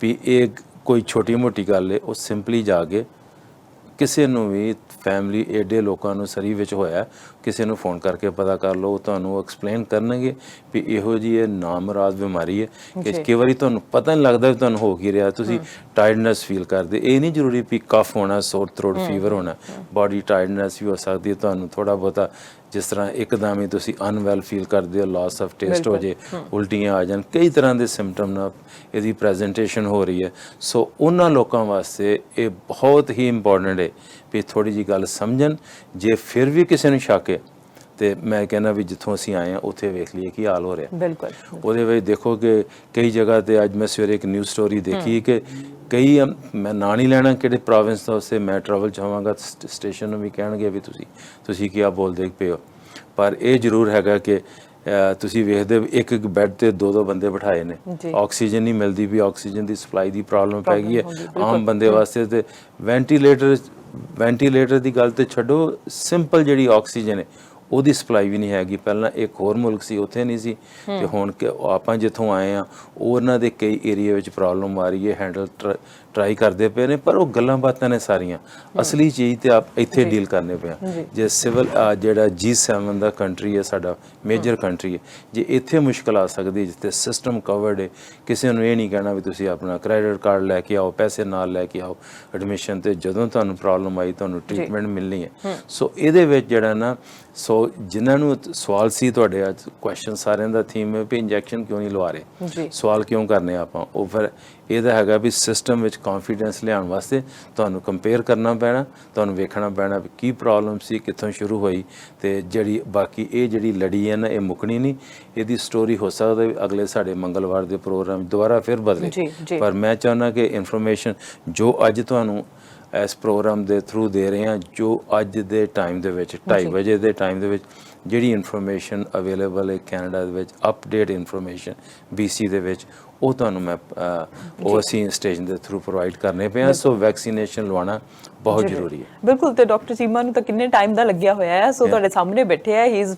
ਵੀ ਇਹ ਕੋਈ ਛੋਟੀ ਮੋਟੀ ਗੱਲ ਹੈ, ਉਹ ਸਿੰਪਲੀ ਜਾ ਕੇ ਕਿਸੇ ਨੂੰ ਵੀ ਫੈਮਿਲੀ ਏਡੇ ਲੋਕਾਂ ਨੂੰ ਸਰੀ ਵਿੱਚ ਹੋਇਆ, ਕਿਸੇ ਨੂੰ ਫੋਨ ਕਰਕੇ ਪਤਾ ਕਰ ਲਓ, ਤੁਹਾਨੂੰ ਐਕਸਪਲੇਨ ਕਰਨਗੇ ਵੀ ਇਹੋ ਜਿਹੀ ਇਹ ਨਾਮੁਰਾਦ ਬਿਮਾਰੀ ਹੈ ਕਿ ਕਈ ਵਾਰੀ ਤੁਹਾਨੂੰ ਪਤਾ ਨਹੀਂ ਲੱਗਦਾ ਵੀ ਤੁਹਾਨੂੰ ਹੋ ਕੀ ਰਿਹਾ, ਤੁਸੀਂ ਟਾਇਰਡਨੈਸ ਫੀਲ ਕਰਦੇ। ਇਹ ਨਹੀਂ ਜ਼ਰੂਰੀ ਵੀ ਕਫ ਹੋਣਾ, ਸੋਰ ਥਰੋਟ ਫੀਵਰ ਹੋਣਾ, ਬਾਡੀ ਟਾਇਰਡਨੈਸ ਵੀ ਹੋ ਸਕਦੀ ਹੈ, ਤੁਹਾਨੂੰ ਥੋੜ੍ਹਾ ਬਹੁਤਾ ਜਿਸ ਤਰ੍ਹਾਂ ਇੱਕਦਮ ਹੀ ਤੁਸੀਂ ਅਨਵੈਲ ਫੀਲ ਕਰਦੇ ਹੋ, ਲਾਸ ਆਫ ਟੇਸਟ ਹੋ ਜੇ, ਉਲਟੀਆਂ ਆ ਜਾਣ, ਕਈ ਤਰ੍ਹਾਂ ਦੇ ਸਿੰਪਟਮ ਨਾਲ ਇਹਦੀ ਪ੍ਰੈਜੈਂਟੇਸ਼ਨ ਹੋ ਰਹੀ ਹੈ। ਸੋ ਉਹਨਾਂ ਲੋਕਾਂ ਵਾਸਤੇ ਇਹ ਬਹੁਤ ਹੀ ਇੰਪੋਰਟੈਂਟ ਹੈ ਵੀ ਥੋੜ੍ਹੀ ਜਿਹੀ ਗੱਲ ਸਮਝਣ। ਜੇ ਫਿਰ ਵੀ ਕਿਸੇ ਨੂੰ ਸ਼ੱਕ ਹੈ ਤੇ ਮੈਂ ਕਹਿੰਦਾ ਵੀ ਜਿੱਥੋਂ ਅਸੀਂ ਆਏ ਹਾਂ ਉੱਥੇ ਵੇਖ ਲਈਏ ਕੀ ਹਾਲ ਹੋ ਰਿਹਾ। ਬਿਲਕੁਲ ਉਹਦੇ ਵਿੱਚ ਦੇਖੋ ਕਿ ਕਈ ਜਗ੍ਹਾ ਤੇ ਅੱਜ ਮੈਂ ਸਵੇਰੇ ਇੱਕ ਨਿਊਜ਼ ਸਟੋਰੀ ਦੇਖੀ ਕਿ ਕਈ, ਮੈਂ ਨਾਂ ਨਹੀਂ ਲੈਣਾ ਕਿਹੜੇ ਪ੍ਰੋਵਿੰਸ ਦਾ, ਉਸੇ ਮੈਂ ਟਰੈਵਲ 'ਚ ਹੋਵਾਂਗਾ, ਸਟੇਸ਼ਨ ਨੂੰ ਵੀ ਕਹਿਣਗੇ ਵੀ ਤੁਸੀਂ ਕੀ ਬੋਲਦੇ ਪਏ ਹੋ। ਪਰ ਇਹ ਜ਼ਰੂਰ ਹੈਗਾ ਕਿ ਤੁਸੀਂ ਵੇਖਦੇ ਇੱਕ ਬੈੱਡ ਤੇ 2 ਬੰਦੇ ਬਿਠਾਏ ਨੇ, ਆਕਸੀਜਨ ਨਹੀਂ ਮਿਲਦੀ ਵੀ, ਆਕਸੀਜਨ ਦੀ ਸਪਲਾਈ ਦੀ ਪ੍ਰੋਬਲਮ ਪੈ ਗਈ ਹੈ ਆਮ ਬੰਦੇ ਵਾਸਤੇ। ਤੇ ਵੈਂਟੀਲੇਟਰ ਦੀ ਗੱਲ ਤੇ ਛੱਡੋ, ਸਿੰਪਲ ਜਿਹੜੀ ਆਕਸੀਜਨ ਹੈ ਉਹਦੀ ਸਪਲਾਈ ਵੀ ਨਹੀਂ ਹੈਗੀ। ਪਹਿਲਾਂ ਇੱਕ ਹੋਰ ਮੁਲਕ ਸੀ ਉੱਥੇ ਨਹੀਂ ਸੀ, ਤੇ ਹੁਣ ਆਪਾਂ ਜਿੱਥੋਂ ਆਏ ਆ ਉਹਨਾਂ ਦੇ ਕਈ ਏਰੀਆ ਵਿੱਚ ਪ੍ਰੋਬਲਮ ਆ ਰਹੀ ਹੈ, ਹੈਂਡਲ ਟਰਾਈ ਕਰਦੇ ਪਏ ਨੇ, ਪਰ ਉਹ ਗੱਲਾਂ ਬਾਤਾਂ ਨੇ ਸਾਰੀਆਂ। ਅਸਲੀ ਚੀਜ਼ ਤੇ ਆਪ ਇੱਥੇ ਡੀਲ ਕਰਨੇ ਪਿਆ। ਜੇ ਸਿਵਲ ਜਿਹੜਾ G7 ਦਾ ਕੰਟਰੀ ਹੈ, ਸਾਡਾ ਮੇਜਰ ਕੰਟਰੀ ਹੈ, ਜੇ ਇੱਥੇ ਮੁਸ਼ਕਿਲ ਆ ਸਕਦੀ, ਜਿੱਥੇ ਸਿਸਟਮ ਕਵਰਡ ਹੈ, ਕਿਸੇ ਨੂੰ ਇਹ ਨਹੀਂ ਕਹਿਣਾ ਵੀ ਤੁਸੀਂ ਆਪਣਾ ਕ੍ਰੈਡਿਟ ਕਾਰਡ ਲੈ ਕੇ ਆਓ, ਪੈਸੇ ਨਾਲ ਲੈ ਕੇ ਆਓ ਐਡਮਿਸ਼ਨ ਤੇ, ਜਦੋਂ ਤੁਹਾਨੂੰ ਪ੍ਰੋਬਲਮ ਆਈ ਤੁਹਾਨੂੰ ਟ੍ਰੀਟਮੈਂਟ ਮਿਲਣੀ ਹੈ। ਸੋ ਇਹਦੇ ਵਿੱਚ ਜਿਹੜਾ ਨਾ, ਸੋ ਜਿਨ੍ਹਾਂ ਨੂੰ ਸਵਾਲ ਸੀ, ਤੁਹਾਡੇ ਅੱਜ ਕੁਐਸਚਨ ਸਾਰਿਆਂ ਦਾ ਥੀਮ ਹੈ ਵੀ ਇੰਜੈਕਸ਼ਨ ਕਿਉਂ ਨਹੀਂ ਲਵਾ ਰਹੇ, ਸਵਾਲ ਕਿਉਂ ਕਰਨੇ ਆਪਾਂ, ਉਹ ਫਿਰ ਇਹਦਾ ਹੈਗਾ ਵੀ ਸਿਸਟਮ ਵਿੱਚ ਕੌਨਫੀਡੈਂਸ ਲਿਆਉਣ ਵਾਸਤੇ ਤੁਹਾਨੂੰ ਕੰਪੇਅਰ ਕਰਨਾ ਪੈਣਾ, ਤੁਹਾਨੂੰ ਵੇਖਣਾ ਪੈਣਾ ਵੀ ਕੀ ਪ੍ਰੋਬਲਮ ਸੀ, ਕਿੱਥੋਂ ਸ਼ੁਰੂ ਹੋਈ, ਤੇ ਜਿਹੜੀ ਬਾਕੀ ਇਹ ਜਿਹੜੀ ਲੜੀ ਹੈ ਨਾ, ਇਹ ਮੁੱਕਣੀ ਨਹੀਂ। ਇਹਦੀ ਸਟੋਰੀ ਹੋ ਸਕਦਾ ਵੀ ਅਗਲੇ ਸਾਡੇ ਮੰਗਲਵਾਰ ਦੇ ਪ੍ਰੋਗਰਾਮ ਦੁਬਾਰਾ ਫਿਰ ਬਦਲੇ, ਪਰ ਮੈਂ ਚਾਹੁੰਦਾ ਕਿ ਇਨਫੋਰਮੇਸ਼ਨ ਜੋ ਅੱਜ ਤੁਹਾਨੂੰ ਇਸ ਪ੍ਰੋਗਰਾਮ ਦੇ ਥਰੂ ਦੇ ਰਹੇ ਹਾਂ, ਜੋ ਅੱਜ ਦੇ ਟਾਈਮ ਦੇ ਵਿੱਚ 2:30 ਵਜੇ ਦੇ ਟਾਈਮ ਦੇ ਵਿੱਚ ਜਿਹੜੀ ਇਨਫੋਰਮੇਸ਼ਨ ਅਵੇਲੇਬਲ ਹੈ ਕੈਨੇਡਾ ਦੇ ਵਿੱਚ, ਅਪਡੇਟ ਇਨਫੋਰਮੇਸ਼ਨ BC ਦੇ ਵਿੱਚ, ਉਹ ਤੁਹਾਨੂੰ ਮੈਂ ਉਹ ਅਸੀਂ ਸਟੇਸ਼ਨ ਦੇ ਥਰੂ ਪ੍ਰੋਵਾਈਡ ਕਰਨੇ ਪਏ ਹਾਂ। ਸੋ ਵੈਕਸੀਨੇਸ਼ਨ ਲਵਾਉਣਾ ਬਹੁਤ ਜ਼ਰੂਰੀ ਹੈ। ਬਿਲਕੁਲ, ਤੇ ਡਾਕਟਰ ਚੀਮਾ ਨੂੰ ਤਾਂ ਕਿੰਨੇ ਟਾਈਮ ਦਾ ਲੱਗਿਆ ਹੋਇਆ ਹੈ, ਸੋ ਤੁਹਾਡੇ ਸਾਹਮਣੇ ਬੈਠੇ ਆ, ਹੀ ਇਜ਼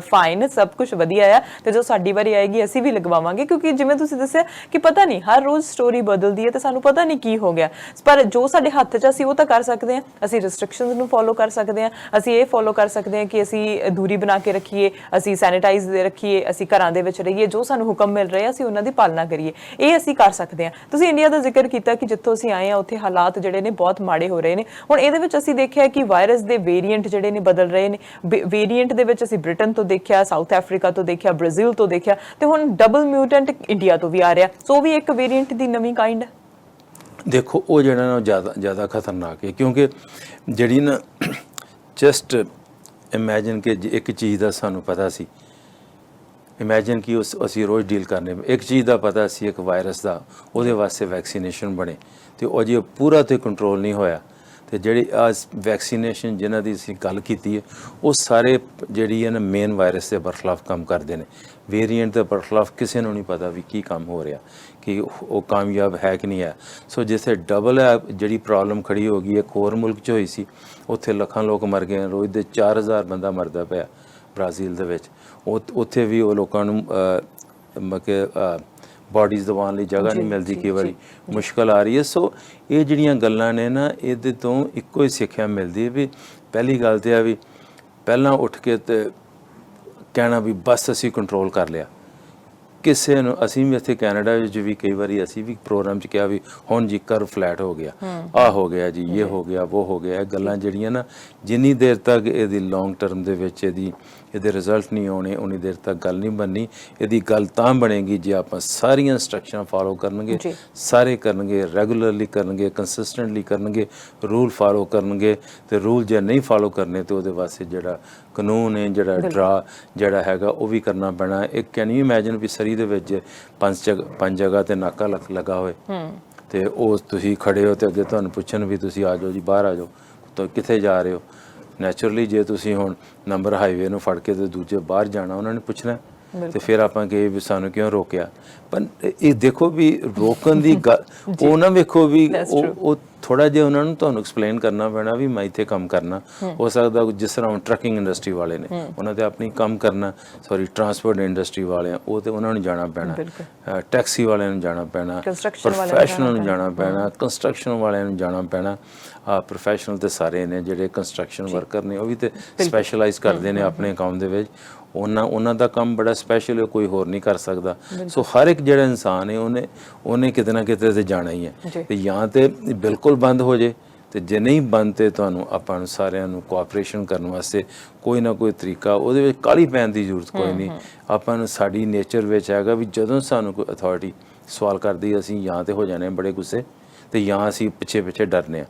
ਫਾਈਨ, ਸਭ ਕੁਝ ਵਧੀਆ ਆ, ਤੇ ਜੋ ਸਾਡੀ ਵਾਰੀ ਆਏਗੀ ਅਸੀਂ ਵੀ ਲਗਵਾਵਾਂਗੇ, ਕਿਉਂਕਿ ਜਿਵੇਂ ਤੁਸੀਂ ਦੱਸਿਆ ਕਿ ਪਤਾ ਨਹੀਂ ਹਰ ਰੋਜ਼ ਸਟੋਰੀ ਬਦਲਦੀ ਹੈ ਤੇ ਸਾਨੂੰ ਪਤਾ ਨਹੀਂ ਕੀ ਹੋ ਗਿਆ, ਪਰ ਜੋ ਸਾਡੇ ਹੱਥ 'ਚ ਅਸੀਂ ਉਹ ਤਾਂ ਕਰ ਸਕਦੇ ਹਾਂ, ਅਸੀਂ ਰਿਸਟ੍ਰਿਕਸ਼ਨਸ ਨੂੰ ਫੋਲੋ ਕਰ ਸਕਦੇ ਹਾਂ, ਅਸੀਂ ਇਹ ਫੋਲੋ ਕਰ ਸਕਦੇ ਹਾਂ ਕਿ ਅਸੀਂ ਦੂਰੀ ਬਣਾ ਕੇ ਰੱਖੀਏ, ਅਸੀਂ ਸੈਨੀਟਾਈਜ਼ ਰੱਖੀਏ, ਅਸੀਂ ਘਰਾਂ ਦੇ ਵਿੱਚ ਰਹੀਏ, ਜੋ ਸਾਨੂੰ ਹੁਕਮ ਮਿਲ ਰਹੇ ਅਸੀਂ ਉਹਨਾਂ ਦੀ ਪਾਲਣਾ ਕਰੀਏ, ਇਹ ਅਸੀਂ ਕਰ ਸਕਦੇ ਹਾਂ। ਤੁਸੀਂ ਇੰਡੀਆ ਦਾ ਜ਼ਿਕਰ ਕੀਤਾ ਕਿ ਜਿੱਥੋਂ ਅਸੀਂ ਆਏ ਹਾਂ ਉੱਥੇ ਹਾਲਾਤ ਜਿਹੜੇ ਨੇ ਬਹੁਤ ਮਾੜੇ ਹੋ ਰਹੇ ਨੇ। ਹੁਣ ਇਹਦੇ ਵਿੱਚ ਅਸੀਂ ਦੇਖਿਆ ਕਿ ਵਾਇਰਸ ਦੇ ਵੇਰੀਐਂਟ ਜਿਹੜੇ ਨੇ ਬਦਲ ਰਹੇ ਨੇ, ਵੇਰੀਐਂਟ ਦੇ ਵਿੱਚ ਅਸੀਂ ਬ੍ਰਿਟਨ ਤੋਂ ਦੇਖਿਆ, ਸਾਊਥ ਅਫਰੀਕਾ ਤੋਂ ਦੇਖਿਆ, ਬ੍ਰਾਜ਼ੀਲ ਤੋਂ ਦੇਖਿਆ, ਤੇ ਹੁਣ ਡਬਲ ਮਿਊਟੈਂਟ ਇੰਡੀਆ ਤੋਂ ਵੀ ਆ ਰਿਹਾ, ਸੋ ਵੀ ਇੱਕ ਵੇਰੀਐਂਟ ਦੀ ਨਵੀਂ ਕਾਈਂਡ ਹੈ। ਦੇਖੋ ਉਹ ਜਿਹੜਾ ਨਾ ਜ਼ਿਆਦਾ ਖਤਰਨਾਕ ਹੈ, ਕਿਉਂਕਿ ਜਿਹੜੀ ਨਾ ਜਸਟ ਇਮੈਜਿਨ ਕਿ ਇੱਕ ਚੀਜ਼ ਦਾ ਸਾਨੂੰ ਪਤਾ ਸੀ, ਇਮੈਜਿਨ ਕਿ ਅਸੀਂ ਰੋਜ਼ ਡੀਲ ਕਰਨੇ, ਇੱਕ ਚੀਜ਼ ਦਾ ਪਤਾ ਸੀ ਇੱਕ ਵਾਇਰਸ ਦਾ, ਉਹਦੇ ਵਾਸਤੇ ਵੈਕਸੀਨੇਸ਼ਨ ਬਣੇ, ਤੇ ਉਹ ਅਜੇ ਪੂਰਾ ਤੇ ਕੰਟਰੋਲ ਨਹੀਂ ਹੋਇਆ। ਤੇ ਜਿਹੜੀ ਵੈਕਸੀਨੇਸ਼ਨ ਜਿਨ੍ਹਾਂ ਦੀ ਅਸੀਂ ਗੱਲ ਕੀਤੀ ਹੈ, ਉਹ ਸਾਰੇ ਜਿਹੜੀ ਹੈ ਨਾ ਮੇਨ ਵਾਇਰਸ ਦੇ ਬਰਖਲਾਫ ਕੰਮ ਕਰਦੇ ਨੇ, ਵੇਰੀਐਂਟ ਦੇ ਬਰਖਲਾਫ ਕਿਸੇ ਨੂੰ ਨਹੀਂ ਪਤਾ ਵੀ ਕੀ ਕੰਮ ਹੋ ਰਿਹਾ, ਕਿ ਉਹ ਕਾਮਯਾਬ ਹੈ ਕਿ ਨਹੀਂ ਹੈ। ਸੋ ਜਿੱਥੇ ਡਬਲ ਹੈ ਜਿਹੜੀ ਪ੍ਰੋਬਲਮ ਖੜੀ ਹੋ ਗਈ, ਇੱਕ ਹੋਰ ਮੁਲਕ 'ਚ ਹੋਈ ਸੀ, ਉੱਥੇ ਲੱਖਾਂ ਲੋਕ ਮਰ ਗਏ, ਰੋਜ਼ ਦੇ 4000 ਬੰਦਾ ਮਰਦਾ ਪਿਆ ਬ੍ਰਾਜ਼ੀਲ ਦੇ ਵਿੱਚ, ਉੱਥੇ ਵੀ ਉਹ ਲੋਕਾਂ ਨੂੰ ਬਾਡੀਜ਼ ਦਵਾਉਣ ਲਈ ਜਗ੍ਹਾ ਨਹੀਂ ਮਿਲਦੀ, ਕਈ ਵਾਰੀ ਮੁਸ਼ਕਲ ਆ ਰਹੀ ਹੈ। ਸੋ ਇਹ ਜਿਹੜੀਆਂ ਗੱਲਾਂ ਨੇ ਨਾ, ਇਹਦੇ ਤੋਂ ਇੱਕੋ ਹੀ ਸਿੱਖਿਆ ਮਿਲਦੀ ਹੈ ਵੀ ਪਹਿਲੀ ਗੱਲ ਤਾਂ ਆ ਵੀ ਪਹਿਲਾਂ ਉੱਠ ਕੇ ਤੇ ਕਹਿਣਾ ਵੀ ਬਸ ਅਸੀਂ ਕੰਟਰੋਲ ਕਰ ਲਿਆ ਕਿਸੇ ਨੂੰ। ਅਸੀਂ ਵੀ ਇੱਥੇ ਕੈਨੇਡਾ ਵਿੱਚ ਵੀ ਕਈ ਵਾਰੀ ਅਸੀਂ ਵੀ ਪ੍ਰੋਗਰਾਮ 'ਚ ਕਿਹਾ ਵੀ ਹੁਣ ਜੀ ਕਰਵ ਫਲੈਟ ਹੋ ਗਿਆ, ਆਹ ਹੋ ਗਿਆ ਜੀ, ਇਹ ਹੋ ਗਿਆ, ਉਹ ਹੋ ਗਿਆ। ਇਹ ਗੱਲਾਂ ਜਿਹੜੀਆਂ ਨਾ ਜਿੰਨੀ ਦੇਰ ਤੱਕ ਇਹਦੀ ਲੌਂਗ ਟਰਮ ਦੇ ਵਿੱਚ ਇਹਦੇ ਰਿਜ਼ਲਟ ਨਹੀਂ ਆਉਣੇ, ਉਨੀ ਦੇਰ ਤੱਕ ਗੱਲ ਨਹੀਂ ਬਣਨੀ। ਇਹਦੀ ਗੱਲ ਤਾਂ ਬਣੇਗੀ ਜੇ ਆਪਾਂ ਸਾਰੀਆਂ ਇੰਸਟਰਕਸ਼ਨਾਂ ਫਾਲੋ ਕਰਨਗੇ, ਸਾਰੇ ਕਰਨਗੇ, ਰੈਗੂਲਰਲੀ ਕਰਨਗੇ, ਕੰਸਿਸਟੈਂਟਲੀ ਕਰਨਗੇ, ਰੂਲ ਫਾਲੋ ਕਰਨਗੇ। ਤੇ ਰੂਲ ਜੇ ਨਹੀਂ ਫਾਲੋ ਕਰਨੇ ਤੇ ਉਹਦੇ ਵਾਸਤੇ ਜਿਹੜਾ ਕਾਨੂੰਨ ਹੈ, ਜਿਹੜਾ ਹੈਗਾ ਉਹ ਵੀ ਕਰਨਾ ਪੈਣਾ। ਇੱਕ ਕੈਨ ਯੂ ਇਮੈਜਿਨ ਵੀ ਸਰੀ ਦੇ ਵਿੱਚ ਪੰਜ ਜਗ੍ਹਾ ਤੇ ਨਾਕਾ ਲੱਗਾ ਹੋਏ, ਤੇ ਉਹ ਤੁਸੀਂ ਖੜੇ ਹੋ ਤੇ ਅੱਗੇ ਤੁਹਾਨੂੰ ਪੁੱਛਣ ਵੀ ਤੁਸੀਂ ਆ ਜਾਓ ਜੀ, ਬਾਹਰ ਆ ਜਾਓ, ਤਾਂ ਕਿੱਥੇ ਜਾ ਰਹੇ ਹੋ। ਨੈਚੁਰਲੀ ਜੇ ਤੁਸੀਂ ਹੁਣ ਨੰਬਰ ਹਾਈਵੇ ਨੂੰ ਫੜ ਕੇ ਤੇ ਦੂਜੇ ਬਾਹਰ ਜਾਣਾ, ਉਹਨਾਂ ਨੇ ਪੁੱਛਣਾ, ਤੇ ਫਿਰ ਆਪਾਂ ਕਹੇ ਵੀ ਸਾਨੂੰ ਕਿਉਂ ਰੋਕਿਆ। ਪਰ ਇਹ ਦੇਖੋ ਵੀ ਰੋਕਣ ਦੀ ਗੱਲ ਉਹ ਨਾ ਵੇਖੋ ਵੀ ਉਹ ਥੋੜਾ ਜਿਹਾ ਉਹਨਾਂ ਨੂੰ ਤੁਹਾਨੂੰ ਐਕਸਪਲੇਨ ਕਰਨਾ ਪੈਣਾ ਵੀ ਮੈਂ ਇੱਥੇ ਕੰਮ ਕਰਨਾ। ਹੋ ਸਕਦਾ ਜਿਸ ਤਰ੍ਹਾਂ ਹੁਣ ਟਰੱਕਿੰਗ ਇੰਡਸਟਰੀ ਵਾਲੇ ਨੇ, ਉਹਨਾਂ ਤੇ ਆਪਣੀ ਕੰਮ ਕਰਨਾ, ਟਰਾਂਸਪੋਰਟ ਇੰਡਸਟਰੀ ਵਾਲੇ ਆ, ਉਹ ਤੇ ਉਹਨਾਂ ਨੂੰ ਜਾਣਾ ਪੈਣਾ, ਟੈਕਸੀ ਵਾਲਿਆਂ ਨੂੰ ਜਾਣਾ ਪੈਣਾ, ਪ੍ਰੋਫੈਸ਼ਨਲ ਨੂੰ ਜਾਣਾ ਪੈਣਾ, ਕੰਸਟਰਕਸ਼ਨ ਵਾਲਿਆਂ ਨੂੰ ਜਾਣਾ ਪੈਣਾ। ਪ੍ਰੋਫੈਸ਼ਨਲ ਤੇ ਸਾਰੇ ਨੇ ਜਿਹੜੇ ਕੰਸਟਰਕਸ਼ਨ ਵਰਕਰ ਨੇ, ਉਹ ਵੀ ਤੇ ਸਪੈਸ਼ਲਾਈਜ਼ ਕਰਦੇ ਨੇ ਆਪਣੇ ਕੰਮ ਦੇ ਵਿੱਚ। ਉਹਨਾਂ ਦਾ ਕੰਮ ਬੜਾ ਸਪੈਸ਼ਲ ਹੈ, ਕੋਈ ਹੋਰ ਨਹੀਂ ਕਰ ਸਕਦਾ। ਸੋ ਹਰ ਇੱਕ ਜਿਹੜਾ ਇਨਸਾਨ ਹੈ ਉਹਨੇ ਕਿਤੇ ਨਾ ਕਿਤੇ ਤੇ ਜਾਣਾ ਹੀ ਹੈ। ਤੇ ਜਾਂ ਤੇ ਬਿਲਕੁਲ ਬੰਦ ਹੋ ਜੇ, ਤੇ ਜੇ ਨਹੀਂ ਬੰਦ ਤੇ ਤੁਹਾਨੂੰ ਆਪਾਂ ਨੂੰ ਸਾਰਿਆਂ ਨੂੰ ਕੋਆਪਰੇਸ਼ਨ ਕਰਨ ਵਾਸਤੇ ਕੋਈ ਨਾ ਕੋਈ ਤਰੀਕਾ, ਉਹਦੇ ਵਿੱਚ ਕਾਹਲੀ ਪੈਣ ਦੀ ਜ਼ਰੂਰਤ ਕੋਈ ਨਹੀਂ। ਆਪਾਂ ਨੂੰ ਸਾਡੀ ਨੇਚਰ ਵਿੱਚ ਹੈਗਾ ਵੀ ਜਦੋਂ ਸਾਨੂੰ ਕੋਈ ਅਥਾਰਟੀ ਸਵਾਲ ਕਰਦੀ, ਅਸੀਂ ਜਾਂ ਤੇ ਹੋ ਜਾਣੇ ਬੜੇ ਗੁੱਸੇ, ਤੇ ਜਾਂ ਅਸੀਂ ਪਿੱਛੇ ਡਰਨੇ ਆ।